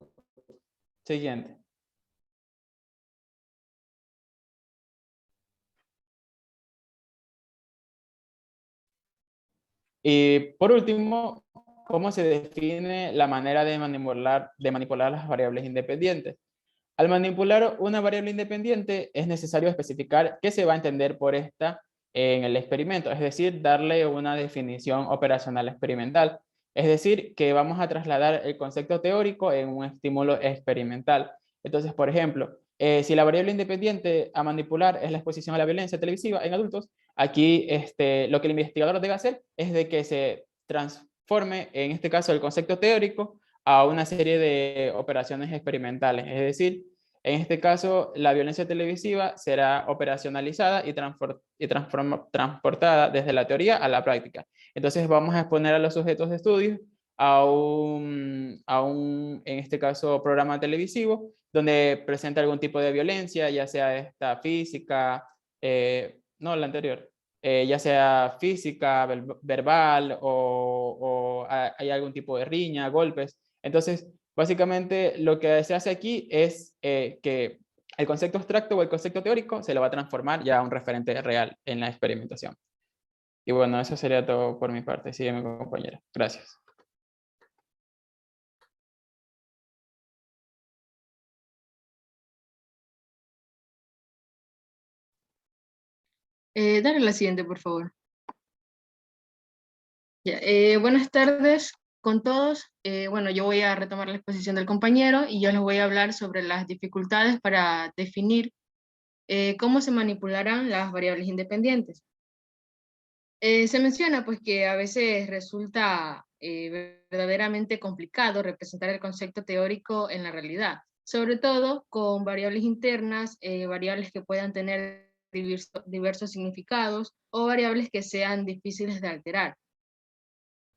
Siguiente. Y por último, ¿cómo se define la manera de manipular las variables independientes? Al manipular una variable independiente es necesario especificar qué se va a entender por esta en el experimento, es decir, darle una definición operacional experimental. Es decir, que vamos a trasladar el concepto teórico en un estímulo experimental. Entonces, por ejemplo, si la variable independiente a manipular es la exposición a la violencia televisiva en adultos, aquí lo que el investigador debe hacer es de que se transforme, en este caso, el concepto teórico a una serie de operaciones experimentales. Es decir, en este caso, la violencia televisiva será operacionalizada y transportada desde la teoría a la práctica. Entonces vamos a exponer a los sujetos de estudio a un, en este caso, programa televisivo donde presenta algún tipo de violencia, ya sea esta física, no, la anterior. ya sea física, verbal o hay algún tipo de riña, golpes. Entonces, básicamente lo que se hace aquí es que el concepto abstracto o el concepto teórico se lo va a transformar ya a un referente real en la experimentación. Y bueno, eso sería todo por mi parte. Sigue mi compañera. Gracias. Dale la siguiente, por favor. Ya, buenas tardes con todos. Bueno, yo voy a retomar la exposición del compañero y yo les voy a hablar sobre las dificultades para definir cómo se manipularán las variables independientes. Se menciona pues que a veces resulta verdaderamente complicado representar el concepto teórico en la realidad, sobre todo con variables internas, variables que puedan tener diversos significados o variables que sean difíciles de alterar.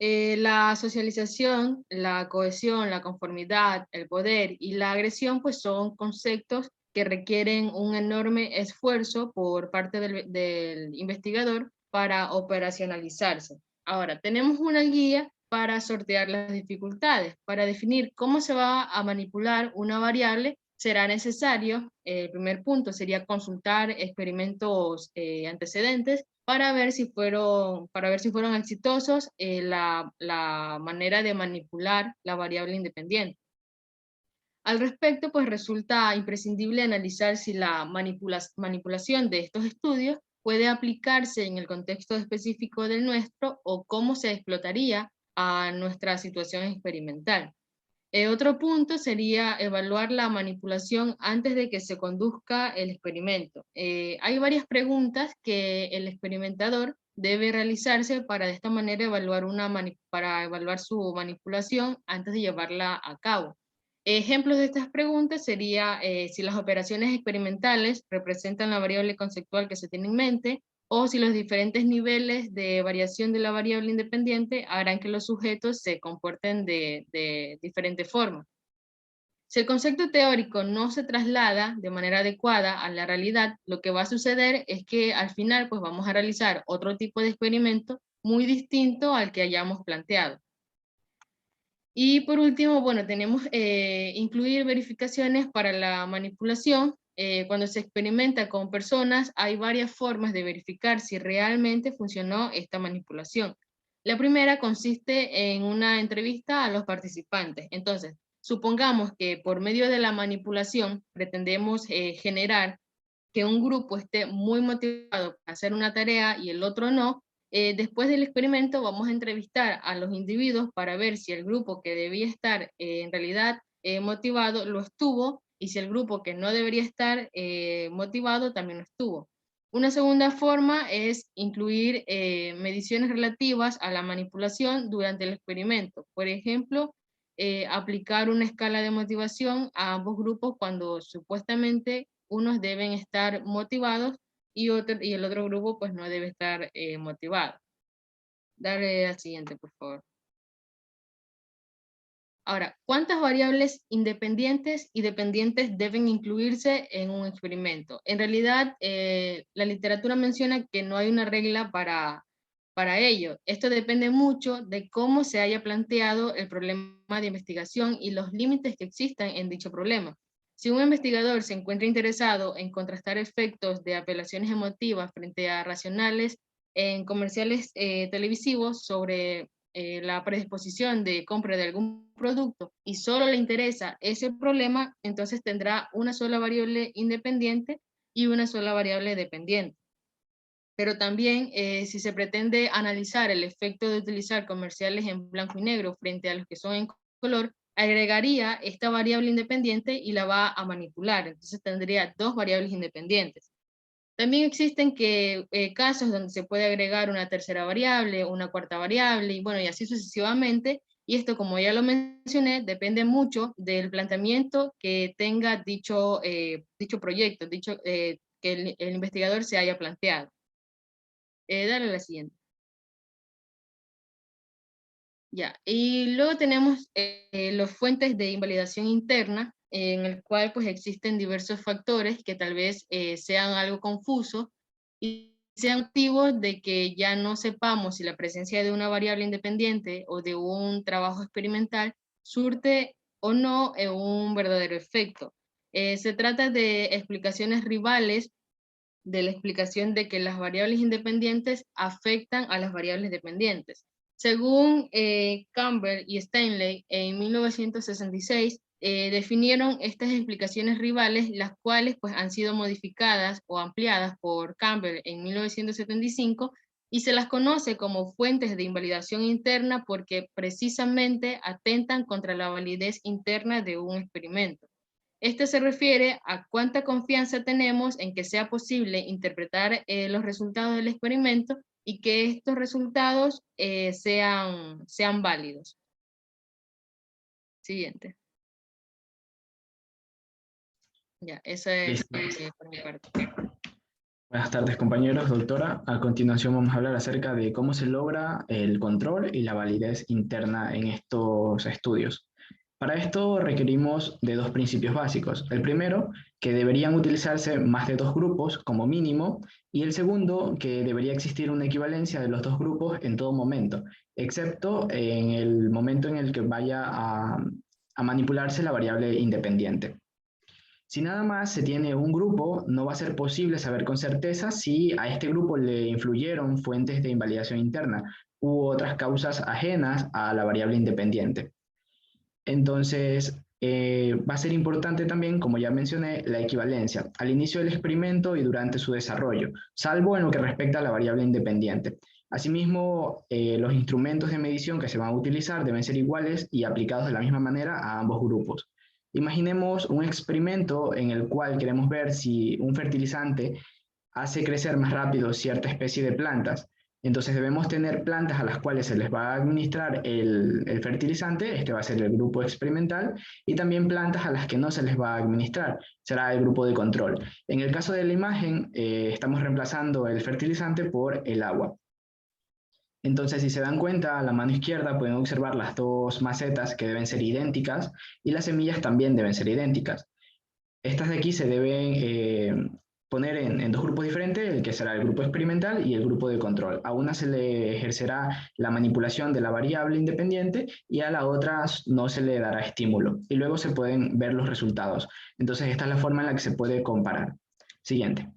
La socialización, la cohesión, la conformidad, el poder y la agresión pues son conceptos que requieren un enorme esfuerzo por parte del investigador para operacionalizarse. Ahora, tenemos una guía para sortear las dificultades. Para definir cómo se va a manipular una variable, será necesario, el primer punto sería consultar experimentos antecedentes para ver si fueron exitosos la manera de manipular la variable independiente. Al respecto, pues resulta imprescindible analizar si la manipulación de estos estudios puede aplicarse en el contexto específico del nuestro o cómo se explotaría a nuestra situación experimental. Otro punto sería evaluar la manipulación antes de que se conduzca el experimento. Hay varias preguntas que el experimentador debe realizarse para de esta manera evaluar su manipulación antes de llevarla a cabo. Ejemplos de estas preguntas sería si las operaciones experimentales representan la variable conceptual que se tiene en mente, o si los diferentes niveles de variación de la variable independiente harán que los sujetos se comporten de diferente forma. Si el concepto teórico no se traslada de manera adecuada a la realidad, lo que va a suceder es que al final pues vamos a realizar otro tipo de experimento muy distinto al que hayamos planteado. Y por último, bueno, tenemos incluir verificaciones para la manipulación. Cuando se experimenta con personas, hay varias formas de verificar si realmente funcionó esta manipulación. La primera consiste en una entrevista a los participantes. Entonces, supongamos que por medio de la manipulación pretendemos generar que un grupo esté muy motivado para hacer una tarea y el otro no. Después del experimento vamos a entrevistar a los individuos para ver si el grupo que debía estar en realidad motivado lo estuvo, y si el grupo que no debería estar motivado también lo estuvo. Una segunda forma es incluir mediciones relativas a la manipulación durante el experimento. Por ejemplo, aplicar una escala de motivación a ambos grupos cuando supuestamente unos deben estar motivados y el otro grupo pues no debe estar motivado. Dale al siguiente, por favor. Ahora, ¿cuántas variables independientes y dependientes deben incluirse en un experimento? En realidad, la literatura menciona que no hay una regla para ello. Esto depende mucho de cómo se haya planteado el problema de investigación y los límites que existan en dicho problema. Si un investigador se encuentra interesado en contrastar efectos de apelaciones emotivas frente a racionales en comerciales televisivos sobre la predisposición de compra de algún producto y solo le interesa ese problema, entonces tendrá una sola variable independiente y una sola variable dependiente. Pero también si se pretende analizar el efecto de utilizar comerciales en blanco y negro frente a los que son en color, agregaría esta variable independiente y la va a manipular. Entonces tendría dos variables independientes. También existen casos donde se puede agregar una tercera variable, una cuarta variable, y bueno, y así sucesivamente. Y esto, como ya lo mencioné, depende mucho del planteamiento que tenga dicho proyecto, que el investigador se haya planteado. Dale a la siguiente. Ya, y luego tenemos las fuentes de invalidación interna, en el cual pues existen diversos factores que tal vez sean algo confusos, y sean motivos de que ya no sepamos si la presencia de una variable independiente o de un trabajo experimental surte o no un verdadero efecto. Se trata de explicaciones rivales de la explicación de que las variables independientes afectan a las variables dependientes. Según Campbell y Stanley, en 1966, definieron estas explicaciones rivales, las cuales pues, han sido modificadas o ampliadas por Campbell en 1975, y se las conoce como fuentes de invalidación interna porque precisamente atentan contra la validez interna de un experimento. Este se refiere a cuánta confianza tenemos en que sea posible interpretar los resultados del experimento y que estos resultados sean válidos. Siguiente. Ya, esa es por mi parte. Buenas tardes, compañeros, doctora. A continuación vamos a hablar acerca de cómo se logra el control y la validez interna en estos estudios. Para esto requerimos de dos principios básicos. El primero, que deberían utilizarse más de dos grupos como mínimo, y el segundo, que debería existir una equivalencia de los dos grupos en todo momento, excepto en el momento en el que vaya a manipularse la variable independiente. Si nada más se tiene un grupo, no va a ser posible saber con certeza si a este grupo le influyeron fuentes de invalidación interna u otras causas ajenas a la variable independiente. Entonces, va a ser importante también, como ya mencioné, la equivalencia al inicio del experimento y durante su desarrollo, salvo en lo que respecta a la variable independiente. Asimismo, los instrumentos de medición que se van a utilizar deben ser iguales y aplicados de la misma manera a ambos grupos. Imaginemos un experimento en el cual queremos ver si un fertilizante hace crecer más rápido cierta especie de plantas. Entonces debemos tener plantas a las cuales se les va a administrar el fertilizante, este va a ser el grupo experimental, y también plantas a las que no se les va a administrar, será el grupo de control. En el caso de la imagen, estamos reemplazando el fertilizante por el agua. Entonces, si se dan cuenta, a la mano izquierda pueden observar las dos macetas que deben ser idénticas y las semillas también deben ser idénticas. Estas de aquí se deben poner en dos grupos diferentes, el que será el grupo experimental y el grupo de control. A una se le ejercerá la manipulación de la variable independiente y a la otra no se le dará estímulo. Y luego se pueden ver los resultados. Entonces, esta es la forma en la que se puede comparar. Siguiente.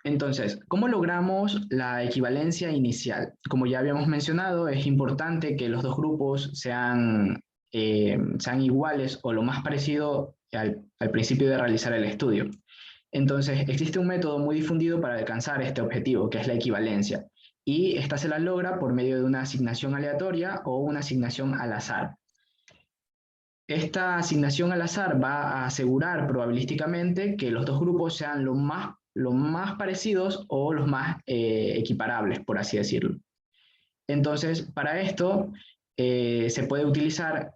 Entonces, ¿cómo logramos la equivalencia inicial? Como ya habíamos mencionado, es importante que los dos grupos sean iguales o lo más parecido al principio de realizar el estudio. Entonces, existe un método muy difundido para alcanzar este objetivo, que es la equivalencia. Y esta se la logra por medio de una asignación aleatoria o una asignación al azar. Esta asignación al azar va a asegurar probabilísticamente que los dos grupos sean lo más parecidos o los más equiparables, por así decirlo. Entonces, para esto se puede utilizar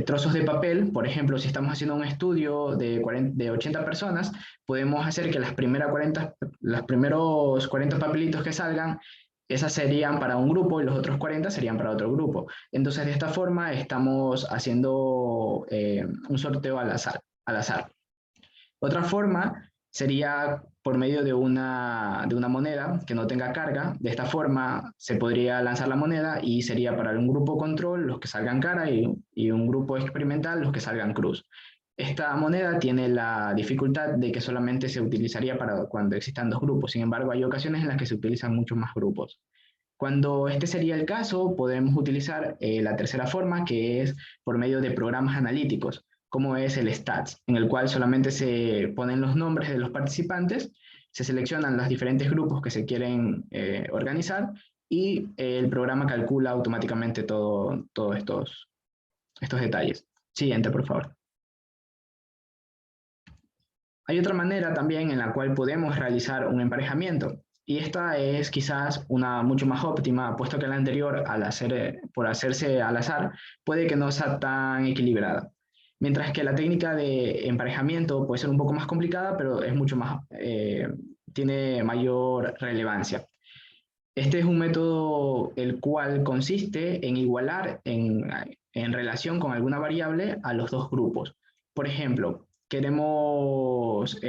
trozos de papel. Por ejemplo, si estamos haciendo un estudio de 80 personas, podemos hacer que los primeros 40 papelitos que salgan, esas serían para un grupo y los otros 40 serían para otro grupo. Entonces, de esta forma estamos haciendo un sorteo al azar. Otra forma sería por medio de una moneda que no tenga carga. De esta forma se podría lanzar la moneda y sería para un grupo control los que salgan cara y un grupo experimental los que salgan cruz. Esta moneda tiene la dificultad de que solamente se utilizaría para cuando existan dos grupos. Sin embargo, hay ocasiones en las que se utilizan muchos más grupos. Cuando este sería el caso, podemos utilizar la tercera forma, que es por medio de programas analíticos, como es el STATS, en el cual solamente se ponen los nombres de los participantes, se seleccionan los diferentes grupos que se quieren organizar y el programa calcula automáticamente todos estos detalles. Siguiente, por favor. Hay otra manera también en la cual podemos realizar un emparejamiento, y esta es quizás una mucho más óptima, puesto que la anterior, por hacerse al azar, puede que no sea tan equilibrada. Mientras que la técnica de emparejamiento puede ser un poco más complicada, pero es mucho más, tiene mayor relevancia. Este es un método el cual consiste en igualar en relación con alguna variable a los dos grupos. Por ejemplo, queremos,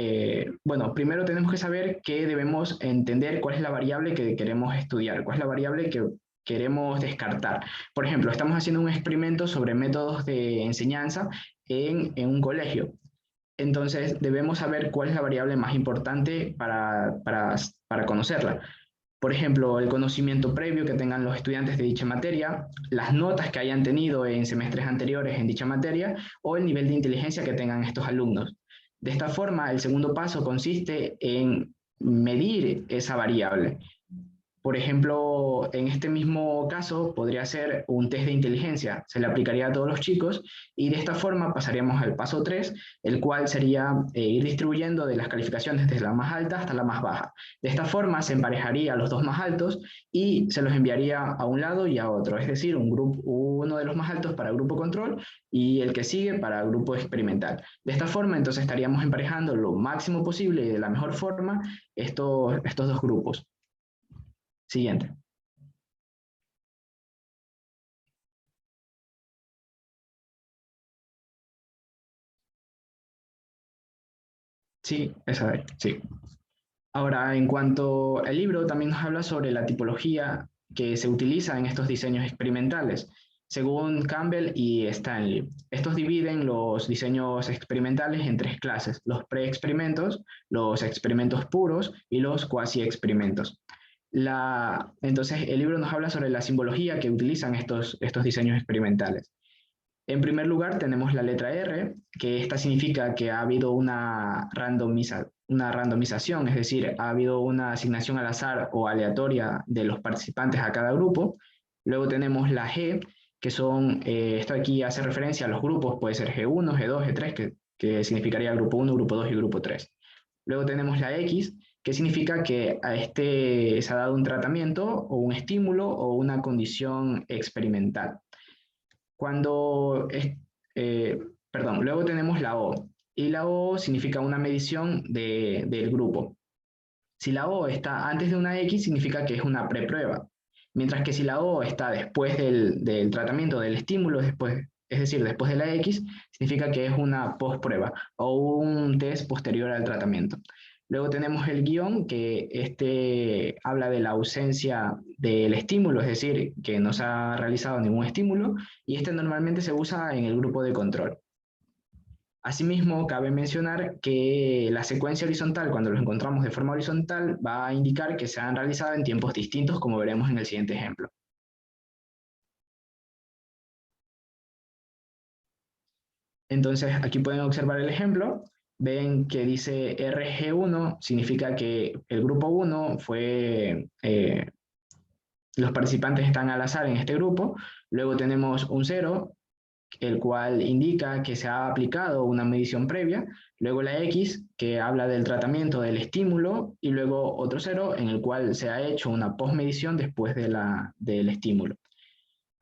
bueno, primero tenemos que saber que debemos entender cuál es la variable que queremos estudiar, cuál es la variable que queremos descartar. Por ejemplo, estamos haciendo un experimento sobre métodos de enseñanza en un colegio. Entonces, debemos saber cuál es la variable más importante para conocerla. Por ejemplo, el conocimiento previo que tengan los estudiantes de dicha materia, las notas que hayan tenido en semestres anteriores en dicha materia, o el nivel de inteligencia que tengan estos alumnos. De esta forma, el segundo paso consiste en medir esa variable. Por ejemplo, en este mismo caso podría ser un test de inteligencia, se le aplicaría a todos los chicos y de esta forma pasaríamos al paso 3, el cual sería ir distribuyendo de las calificaciones desde la más alta hasta la más baja. De esta forma se emparejaría a los dos más altos y se los enviaría a un lado y a otro, es decir, uno de los más altos para grupo control y el que sigue para grupo experimental. De esta forma entonces estaríamos emparejando lo máximo posible y de la mejor forma estos dos grupos. Siguiente. Sí, esa es, sí. Ahora, en cuanto al libro, también nos habla sobre la tipología que se utiliza en estos diseños experimentales, según Campbell y Stanley. Estos dividen los diseños experimentales en 3 clases, los pre-experimentos, los experimentos puros y los cuasi-experimentos. Entonces, el libro nos habla sobre la simbología que utilizan estos diseños experimentales. En primer lugar, tenemos la letra R, que esta significa que ha habido una randomización, es decir, ha habido una asignación al azar o aleatoria de los participantes a cada grupo. Luego tenemos la G, que son, esto aquí hace referencia a los grupos, puede ser G1, G2, G3, que significaría grupo 1, grupo 2 y grupo 3. Luego tenemos la X, que significa que a este se ha dado un tratamiento o un estímulo o una condición experimental. Luego tenemos la O, y la O significa una medición del grupo. Si la O está antes de una X, significa que es una preprueba, mientras que si la O está después del tratamiento del estímulo, es decir, después de la X, significa que es una postprueba o un test posterior al tratamiento. Luego tenemos el guión, que habla de la ausencia del estímulo, es decir, que no se ha realizado ningún estímulo, y normalmente se usa en el grupo de control. Asimismo, cabe mencionar que la secuencia horizontal, cuando los encontramos de forma horizontal, va a indicar que se han realizado en tiempos distintos, como veremos en el siguiente ejemplo. Entonces, aquí pueden observar el ejemplo. Ven que dice RG1, significa que el grupo 1 los participantes están al azar en este grupo. Luego tenemos un 0, el cual indica que se ha aplicado una medición previa. Luego la X, que habla del tratamiento del estímulo. Y luego otro 0, en el cual se ha hecho una postmedición después del estímulo.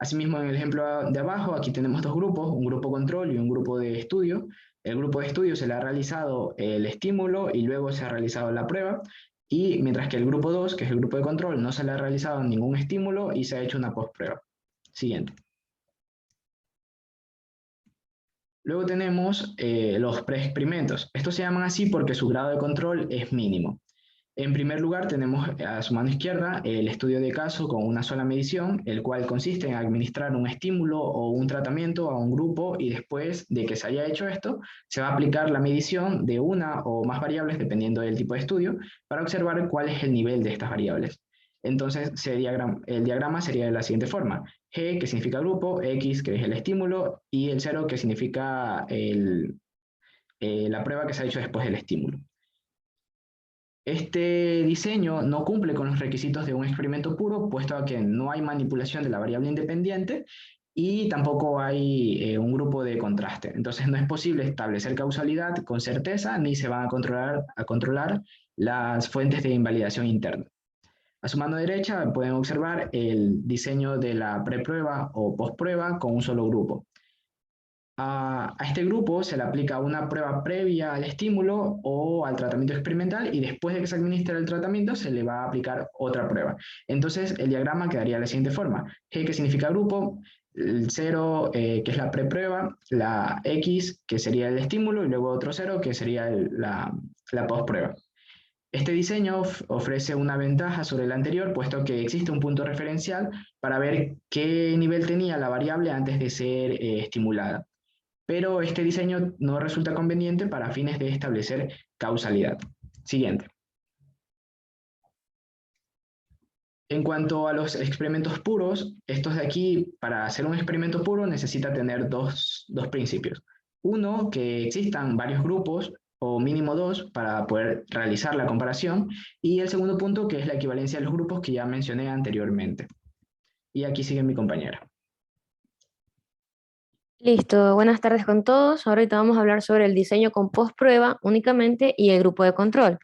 Asimismo, en el ejemplo de abajo, aquí tenemos 2 grupos, un grupo control y un grupo de estudio. El grupo de estudio se le ha realizado el estímulo y luego se ha realizado la prueba, y mientras que el grupo 2, que es el grupo de control, no se le ha realizado ningún estímulo y se ha hecho una postprueba. Siguiente. Luego tenemos los preexperimentos. Estos se llaman así porque su grado de control es mínimo. En primer lugar, tenemos a su mano izquierda el estudio de caso con una sola medición, el cual consiste en administrar un estímulo o un tratamiento a un grupo, y después de que se haya hecho esto, se va a aplicar la medición de una o más variables, dependiendo del tipo de estudio, para observar cuál es el nivel de estas variables. Entonces, el diagrama sería de la siguiente forma. G, que significa grupo, X, que es el estímulo, y el 0, que significa la prueba que se ha hecho después del estímulo. Este diseño no cumple con los requisitos de un experimento puro, puesto a que no hay manipulación de la variable independiente y tampoco hay un grupo de contraste. Entonces no es posible establecer causalidad con certeza, ni se van a controlar las fuentes de invalidación interna. A su mano derecha pueden observar el diseño de la preprueba o postprueba con un solo grupo. A este grupo se le aplica una prueba previa al estímulo o al tratamiento experimental, y después de que se administre el tratamiento se le va a aplicar otra prueba. Entonces el diagrama quedaría de la siguiente forma. G, que significa grupo, el 0, que es la preprueba, la X, que sería el estímulo, y luego otro 0, que sería la postprueba. Este diseño ofrece una ventaja sobre el anterior, puesto que existe un punto referencial para ver qué nivel tenía la variable antes de ser estimulada. Pero este diseño no resulta conveniente para fines de establecer causalidad. Siguiente. En cuanto a los experimentos puros, estos de aquí, para hacer un experimento puro, necesita tener dos principios. Uno, que existan varios grupos, o mínimo 2, para poder realizar la comparación. Y el segundo punto, que es la equivalencia de los grupos que ya mencioné anteriormente. Y aquí sigue mi compañera. Listo, buenas tardes con todos. Ahorita vamos a hablar sobre el diseño con postprueba únicamente y el grupo de control.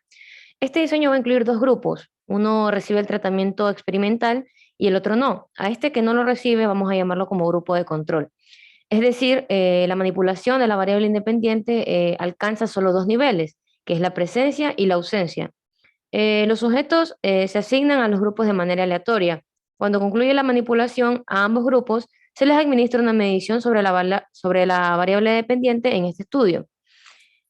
Este diseño va a incluir dos grupos. Uno recibe el tratamiento experimental y el otro no. A este que no lo recibe vamos a llamarlo como grupo de control. Es decir, la manipulación de la variable independiente alcanza solo dos niveles, que es la presencia y la ausencia. Los sujetos se asignan a los grupos de manera aleatoria. Cuando concluye la manipulación, a ambos grupos se les administra una medición sobre la variable dependiente en este estudio.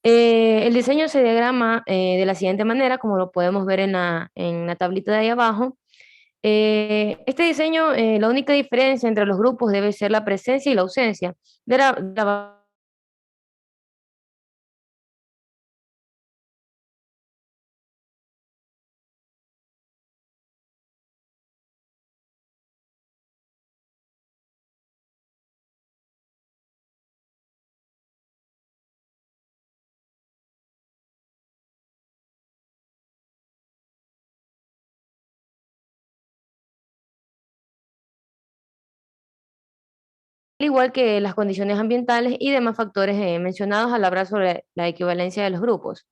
El diseño se diagrama de la siguiente manera, como lo podemos ver en la tablita de ahí abajo. Este diseño, la única diferencia entre los grupos debe ser la presencia y la ausencia de la al igual que las condiciones ambientales y demás factores mencionados al hablar sobre la equivalencia de los grupos.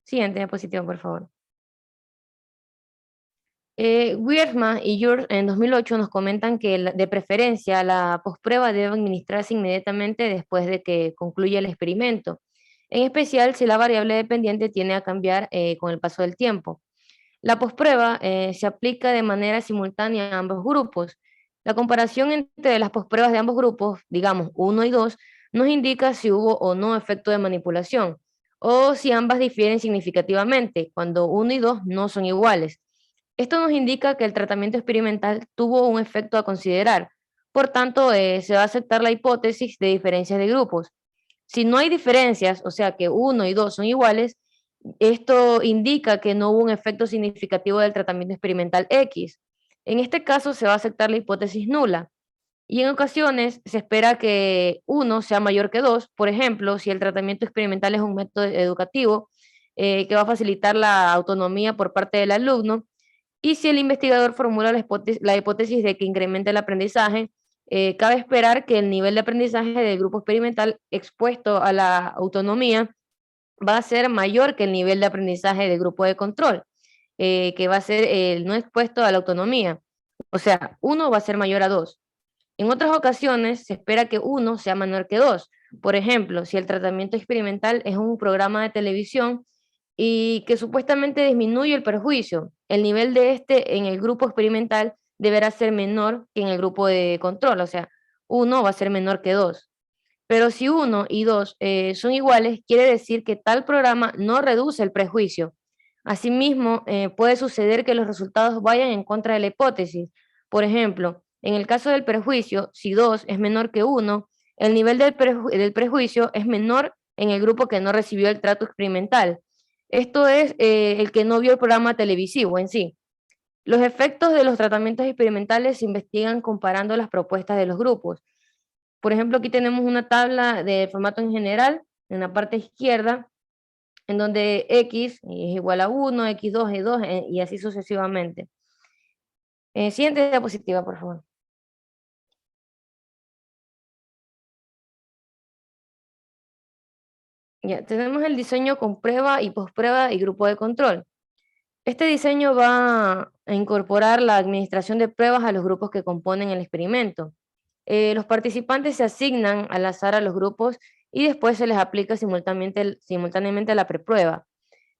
Siguiente diapositiva, por favor. Wiersma y Jurs en 2008 nos comentan que de preferencia la postprueba debe administrarse inmediatamente después de que concluya el experimento, en especial si la variable dependiente tiende a cambiar con el paso del tiempo. La postprueba se aplica de manera simultánea a ambos grupos. La comparación entre las postpruebas de ambos grupos, digamos 1 y 2, nos indica si hubo o no efecto de manipulación, o si ambas difieren significativamente, cuando 1 y 2 no son iguales. Esto nos indica que el tratamiento experimental tuvo un efecto a considerar. Por tanto, se va a aceptar la hipótesis de diferencias de grupos. Si no hay diferencias, o sea que 1 y 2 son iguales, esto indica que no hubo un efecto significativo del tratamiento experimental X. En este caso se va a aceptar la hipótesis nula. Y en ocasiones se espera que 1 sea mayor que 2. Por ejemplo, si el tratamiento experimental es un método educativo que va a facilitar la autonomía por parte del alumno, y si el investigador formula la hipótesis de que incrementa el aprendizaje, cabe esperar que el nivel de aprendizaje del grupo experimental expuesto a la autonomía va a ser mayor que el nivel de aprendizaje del grupo de control, que va a ser el no expuesto a la autonomía. O sea, 1 va a ser mayor a 2. En otras ocasiones se espera que 1 sea menor que 2. Por ejemplo, si el tratamiento experimental es un programa de televisión y que supuestamente disminuye el perjuicio, el nivel de este en el grupo experimental deberá ser menor que en el grupo de control, o sea, 1 va a ser menor que 2. Pero si 1 y 2 son iguales, quiere decir que tal programa no reduce el prejuicio. Asimismo, puede suceder que los resultados vayan en contra de la hipótesis. Por ejemplo, en el caso del prejuicio, si 2 es menor que 1, el nivel del prejuicio es menor en el grupo que no recibió el trato experimental. Esto es el que no vio el programa televisivo en sí. Los efectos de los tratamientos experimentales se investigan comparando las propuestas de los grupos. Por ejemplo, aquí tenemos una tabla de formato en general, en la parte izquierda, en donde X es igual a 1, X2 es 2, y así sucesivamente. Siguiente diapositiva, por favor. Ya, tenemos el diseño con prueba y posprueba y grupo de control. Este diseño va a incorporar la administración de pruebas a los grupos que componen el experimento. Los participantes se asignan al azar a los grupos y después se les aplica simultáneamente la preprueba.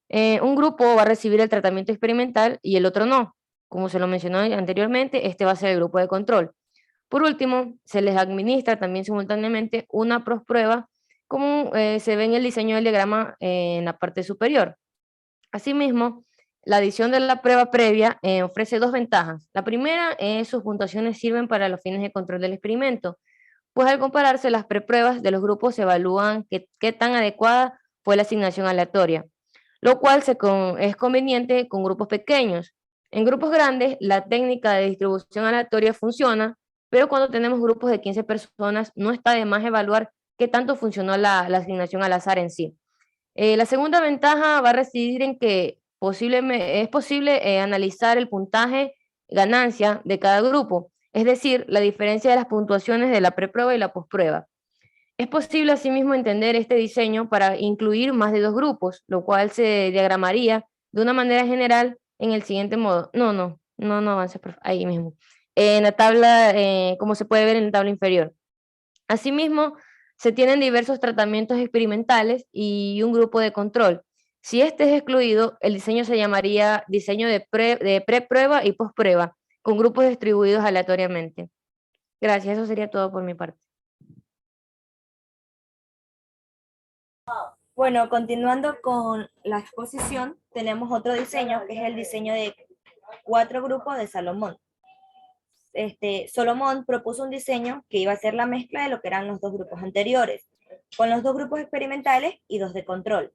Un grupo va a recibir el tratamiento experimental y el otro no. Como se lo mencionó anteriormente, este va a ser el grupo de control. Por último, se les administra también simultáneamente una prueba, como se ve en el diseño del diagrama en la parte superior. Asimismo, la adición de la prueba previa ofrece dos ventajas. La primera es sus puntuaciones sirven para los fines de control del experimento, pues al compararse las prepruebas de los grupos se evalúan qué tan adecuada fue la asignación aleatoria, lo cual es conveniente con grupos pequeños. En grupos grandes, la técnica de distribución aleatoria funciona, pero cuando tenemos grupos de 15 personas, no está de más evaluar qué tanto funcionó la asignación al azar en sí. La segunda ventaja va a residir en que es posible analizar el puntaje ganancia de cada grupo, es decir, la diferencia de las puntuaciones de la preprueba y la posprueba. Es posible asimismo entender este diseño para incluir más de dos grupos, lo cual se diagramaría de una manera general en el siguiente modo. No avance, ahí mismo. En la tabla, como se puede ver en la tabla inferior. Asimismo, se tienen diversos tratamientos experimentales y un grupo de control. Si este es excluido, el diseño se llamaría diseño de preprueba y posprueba, con grupos distribuidos aleatoriamente. Gracias, eso sería todo por mi parte. Bueno, continuando con la exposición, tenemos otro diseño, que es el diseño de 4 grupos de Salomón. Salomón propuso un diseño que iba a ser la mezcla de lo que eran los dos grupos anteriores, con los 2 grupos experimentales y 2 de control.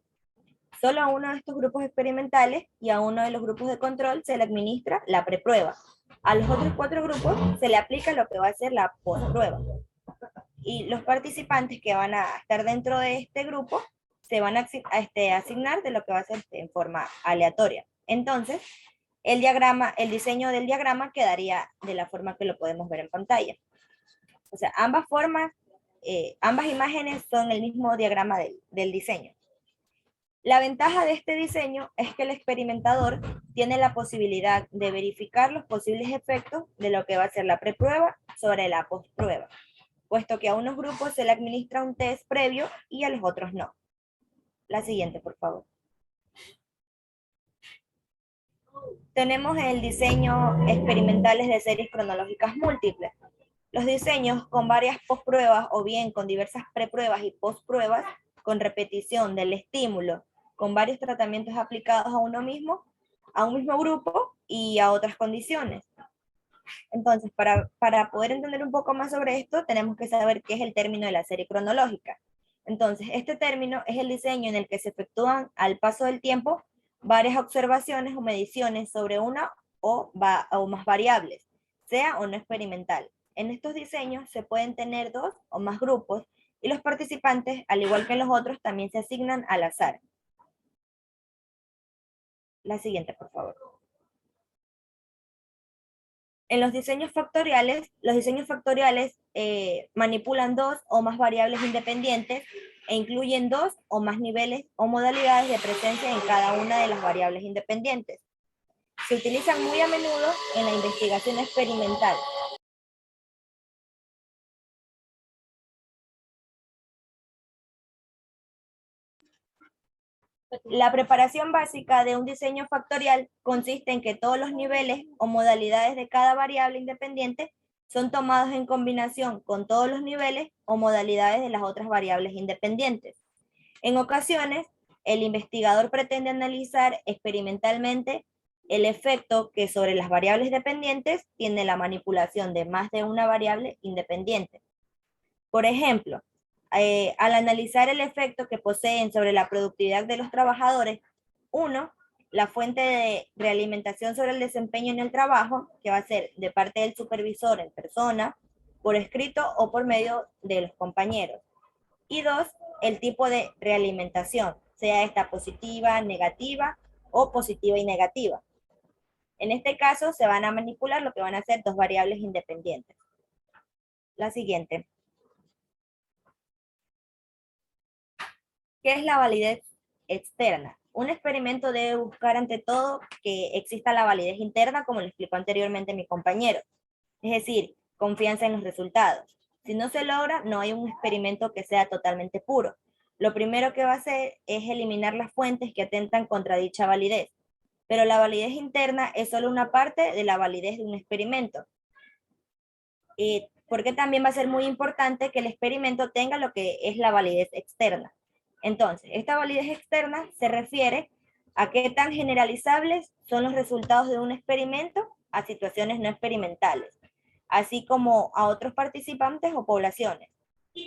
Solo a uno de estos grupos experimentales y a uno de los grupos de control se le administra la preprueba. A los otros 4 grupos se le aplica lo que va a ser la postprueba. Y los participantes que van a estar dentro de este grupo se van a asignar de lo que va a ser en forma aleatoria. Entonces, el diseño del diagrama quedaría de la forma que lo podemos ver en pantalla. O sea, ambas imágenes son el mismo diagrama del diseño. La ventaja de este diseño es que el experimentador tiene la posibilidad de verificar los posibles efectos de lo que va a ser la preprueba sobre la postprueba, puesto que a unos grupos se le administra un test previo y a los otros no. La siguiente, por favor. Tenemos el diseño experimentales de series cronológicas múltiples. Los diseños con varias postpruebas o bien con diversas prepruebas y postpruebas con repetición del estímulo, con varios tratamientos aplicados a un mismo grupo y a otras condiciones. Entonces, para poder entender un poco más sobre esto, tenemos que saber qué es el término de la serie cronológica. Entonces, este término es el diseño en el que se efectúan al paso del tiempo varias observaciones o mediciones sobre una o más variables, sea o no experimental. En estos diseños se pueden tener 2 o más grupos y los participantes, al igual que los otros, también se asignan al azar. La siguiente, por favor. En los diseños factoriales manipulan 2 o más variables independientes e incluyen 2 o más niveles o modalidades de presencia en cada una de las variables independientes. Se utilizan muy a menudo en la investigación experimental. La preparación básica de un diseño factorial consiste en que todos los niveles o modalidades de cada variable independiente son tomados en combinación con todos los niveles o modalidades de las otras variables independientes. En ocasiones, el investigador pretende analizar experimentalmente el efecto que sobre las variables dependientes tiene la manipulación de más de una variable independiente. Por ejemplo, al analizar el efecto que poseen sobre la productividad de los trabajadores, la fuente de realimentación sobre el desempeño en el trabajo, que va a ser de parte del supervisor en persona, por escrito o por medio de los compañeros. Y 2, el tipo de realimentación, sea esta positiva, negativa o positiva y negativa. En este caso se van a manipular lo que van a ser 2 variables independientes. La siguiente. ¿Qué es la validez externa? Un experimento debe buscar ante todo que exista la validez interna, como lo explicó anteriormente mi compañero. Es decir, confianza en los resultados. Si no se logra, no hay un experimento que sea totalmente puro. Lo primero que va a hacer es eliminar las fuentes que atentan contra dicha validez. Pero la validez interna es solo una parte de la validez de un experimento. porque también va a ser muy importante que el experimento tenga lo que es la validez externa. Entonces, esta validez externa se refiere a qué tan generalizables son los resultados de un experimento a situaciones no experimentales, así como a otros participantes o poblaciones.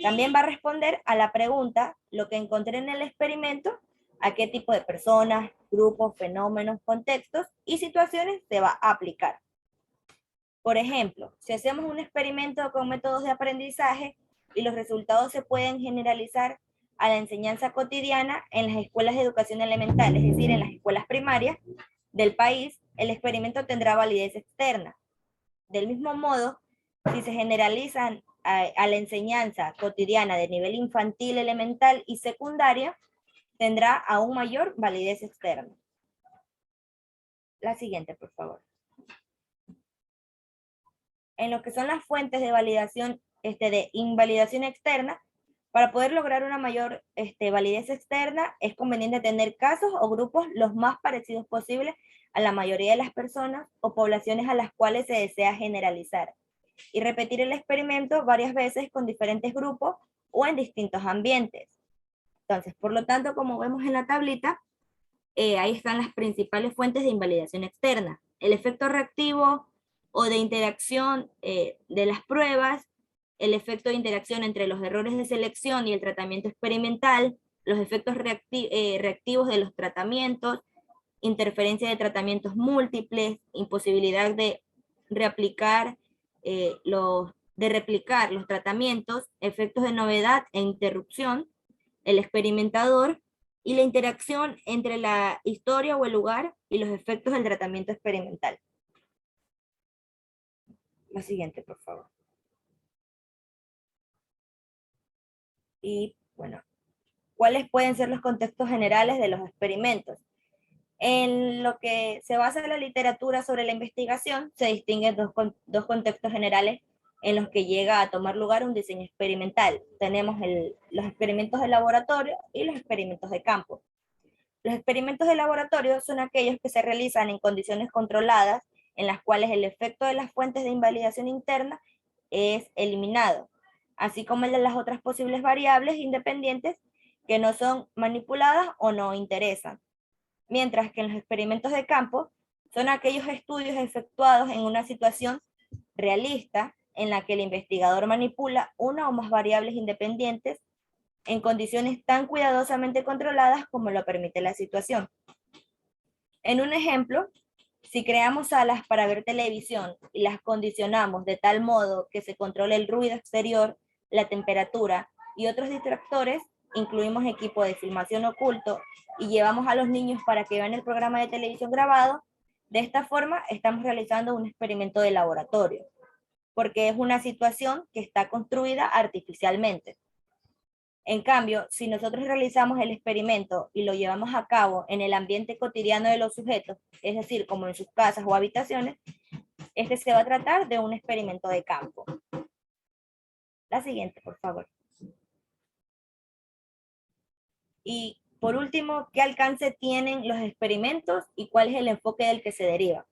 También va a responder a la pregunta, lo que encontré en el experimento, a qué tipo de personas, grupos, fenómenos, contextos y situaciones se va a aplicar. Por ejemplo, si hacemos un experimento con métodos de aprendizaje y los resultados se pueden generalizar a la enseñanza cotidiana en las escuelas de educación elemental, es decir, en las escuelas primarias del país, el experimento tendrá validez externa. Del mismo modo, si se generalizan a la enseñanza cotidiana de nivel infantil, elemental y secundaria, tendrá aún mayor validez externa. La siguiente, por favor. En lo que son las fuentes de validación, de invalidación externa, para poder lograr una mayor validez externa, es conveniente tener casos o grupos los más parecidos posibles a la mayoría de las personas o poblaciones a las cuales se desea generalizar, y repetir el experimento varias veces con diferentes grupos o en distintos ambientes. Entonces, por lo tanto, como vemos en la tablita, ahí están las principales fuentes de invalidación externa. El efecto reactivo o de interacción de las pruebas, el efecto de interacción entre los errores de selección y el tratamiento experimental, los efectos reactivos de los tratamientos, interferencia de tratamientos múltiples, imposibilidad de replicar los tratamientos, efectos de novedad e interrupción, el experimentador y la interacción entre la historia o el lugar y los efectos del tratamiento experimental. La siguiente, por favor. Y bueno, ¿cuáles pueden ser los contextos generales de los experimentos? En lo que se basa la literatura sobre la investigación, se distinguen dos contextos generales en los que llega a tomar lugar un diseño experimental. Tenemos los experimentos de laboratorio y los experimentos de campo. Los experimentos de laboratorio son aquellos que se realizan en condiciones controladas, en las cuales el efecto de las fuentes de invalidación interna es eliminado, así como el de las otras posibles variables independientes que no son manipuladas o no interesan. Mientras que en los experimentos de campo son aquellos estudios efectuados en una situación realista en la que el investigador manipula una o más variables independientes en condiciones tan cuidadosamente controladas como lo permite la situación. En un ejemplo, si creamos salas para ver televisión y las condicionamos de tal modo que se controle el ruido exterior, la temperatura y otros distractores, incluimos equipo de filmación oculto y llevamos a los niños para que vean el programa de televisión grabado, de esta forma estamos realizando un experimento de laboratorio, porque es una situación que está construida artificialmente. En cambio, si nosotros realizamos el experimento y lo llevamos a cabo en el ambiente cotidiano de los sujetos, es decir, como en sus casas o habitaciones, se va a tratar de un experimento de campo. La siguiente, por favor. Y por último, ¿qué alcance tienen los experimentos y cuál es el enfoque del que se deriva?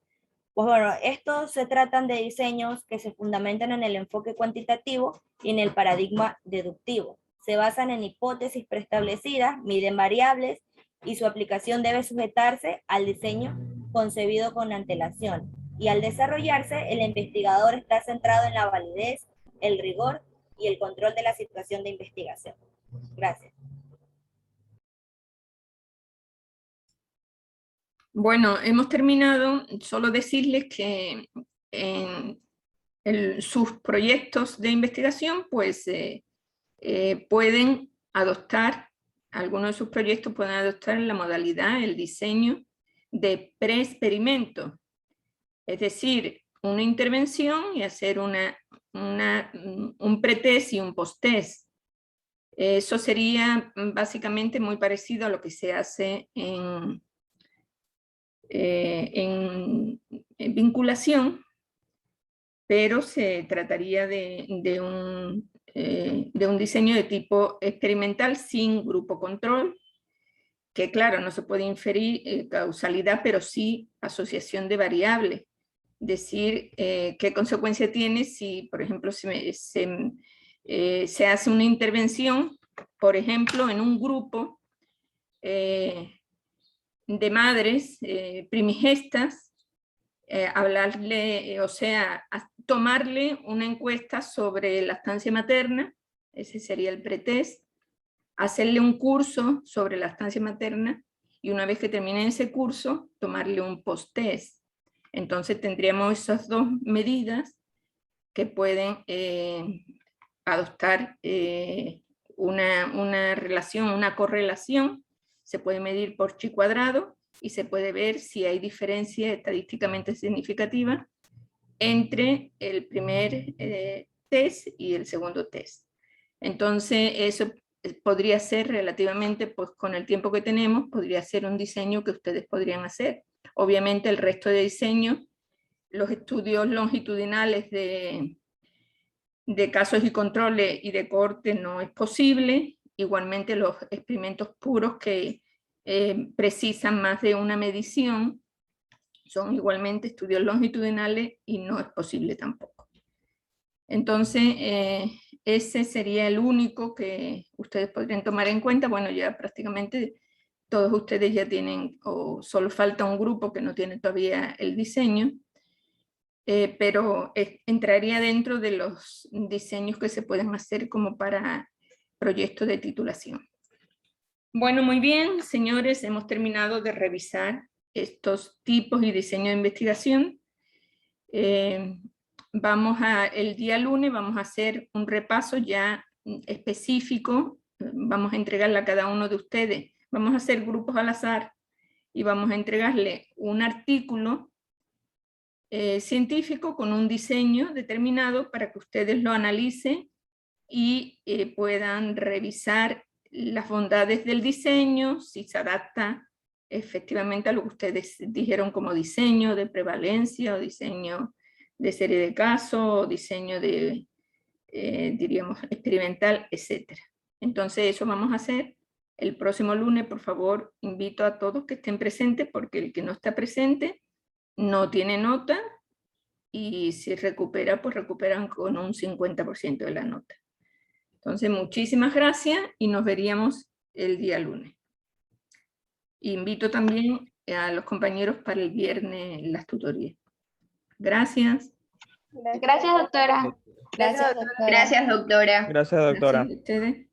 Pues bueno, estos se tratan de diseños que se fundamentan en el enfoque cuantitativo y en el paradigma deductivo. Se basan en hipótesis preestablecidas, miden variables y su aplicación debe sujetarse al diseño concebido con antelación. Y al desarrollarse, el investigador está centrado en la validez, el rigor y el control de la situación de investigación. Gracias. Bueno, hemos terminado. Solo decirles que en sus proyectos de investigación, pues pueden adoptar, algunos de sus proyectos pueden adoptar la modalidad, el diseño de preexperimento, es decir, una intervención y hacer un pretest y un posttest. Eso sería básicamente muy parecido a lo que se hace en vinculación, pero se trataría de un diseño de tipo experimental sin grupo control, que claro, no se puede inferir causalidad, pero sí asociación de variables, decir qué consecuencia tiene si, por ejemplo, se hace una intervención, por ejemplo, en un grupo de madres primigestas, hablarle, o sea, tomarle una encuesta sobre lactancia materna, ese sería el pretest, hacerle un curso sobre lactancia materna y una vez que termine ese curso, tomarle un post-test. Entonces tendríamos esas dos medidas que pueden adoptar una relación, una correlación. Se puede medir por chi cuadrado y se puede ver si hay diferencia estadísticamente significativa entre el primer test y el segundo test. Entonces eso podría ser relativamente, pues con el tiempo que tenemos, podría ser un diseño que ustedes podrían hacer. Obviamente el resto de diseños, los estudios longitudinales de casos y controles y de cohorte no es posible. Igualmente los experimentos puros que precisan más de una medición son igualmente estudios longitudinales y no es posible tampoco. Entonces, ese sería el único que ustedes podrían tomar en cuenta. Bueno, ya prácticamente todos ustedes ya tienen, o solo falta un grupo que no tiene todavía el diseño, pero entraría dentro de los diseños que se pueden hacer como para proyectos de titulación. Bueno, muy bien, señores, hemos terminado de revisar estos tipos y diseños de investigación. El día lunes vamos a hacer un repaso ya específico, vamos a entregarle a cada uno de ustedes, vamos a hacer grupos al azar y vamos a entregarle un artículo científico con un diseño determinado para que ustedes lo analicen y puedan revisar las bondades del diseño, si se adapta efectivamente a lo que ustedes dijeron como diseño de prevalencia o diseño de serie de casos, o diseño de, diríamos, experimental, etc. Entonces eso vamos a hacer el próximo lunes. Por favor, invito a todos que estén presentes, porque el que no está presente no tiene nota, y si recupera, pues recuperan con un 50% de la nota. Entonces, muchísimas gracias y nos veríamos el día lunes. Invito también a los compañeros para el viernes las tutorías. Gracias. Gracias, doctora. Gracias, doctora. Gracias, doctora. Gracias, doctora. Gracias a ustedes.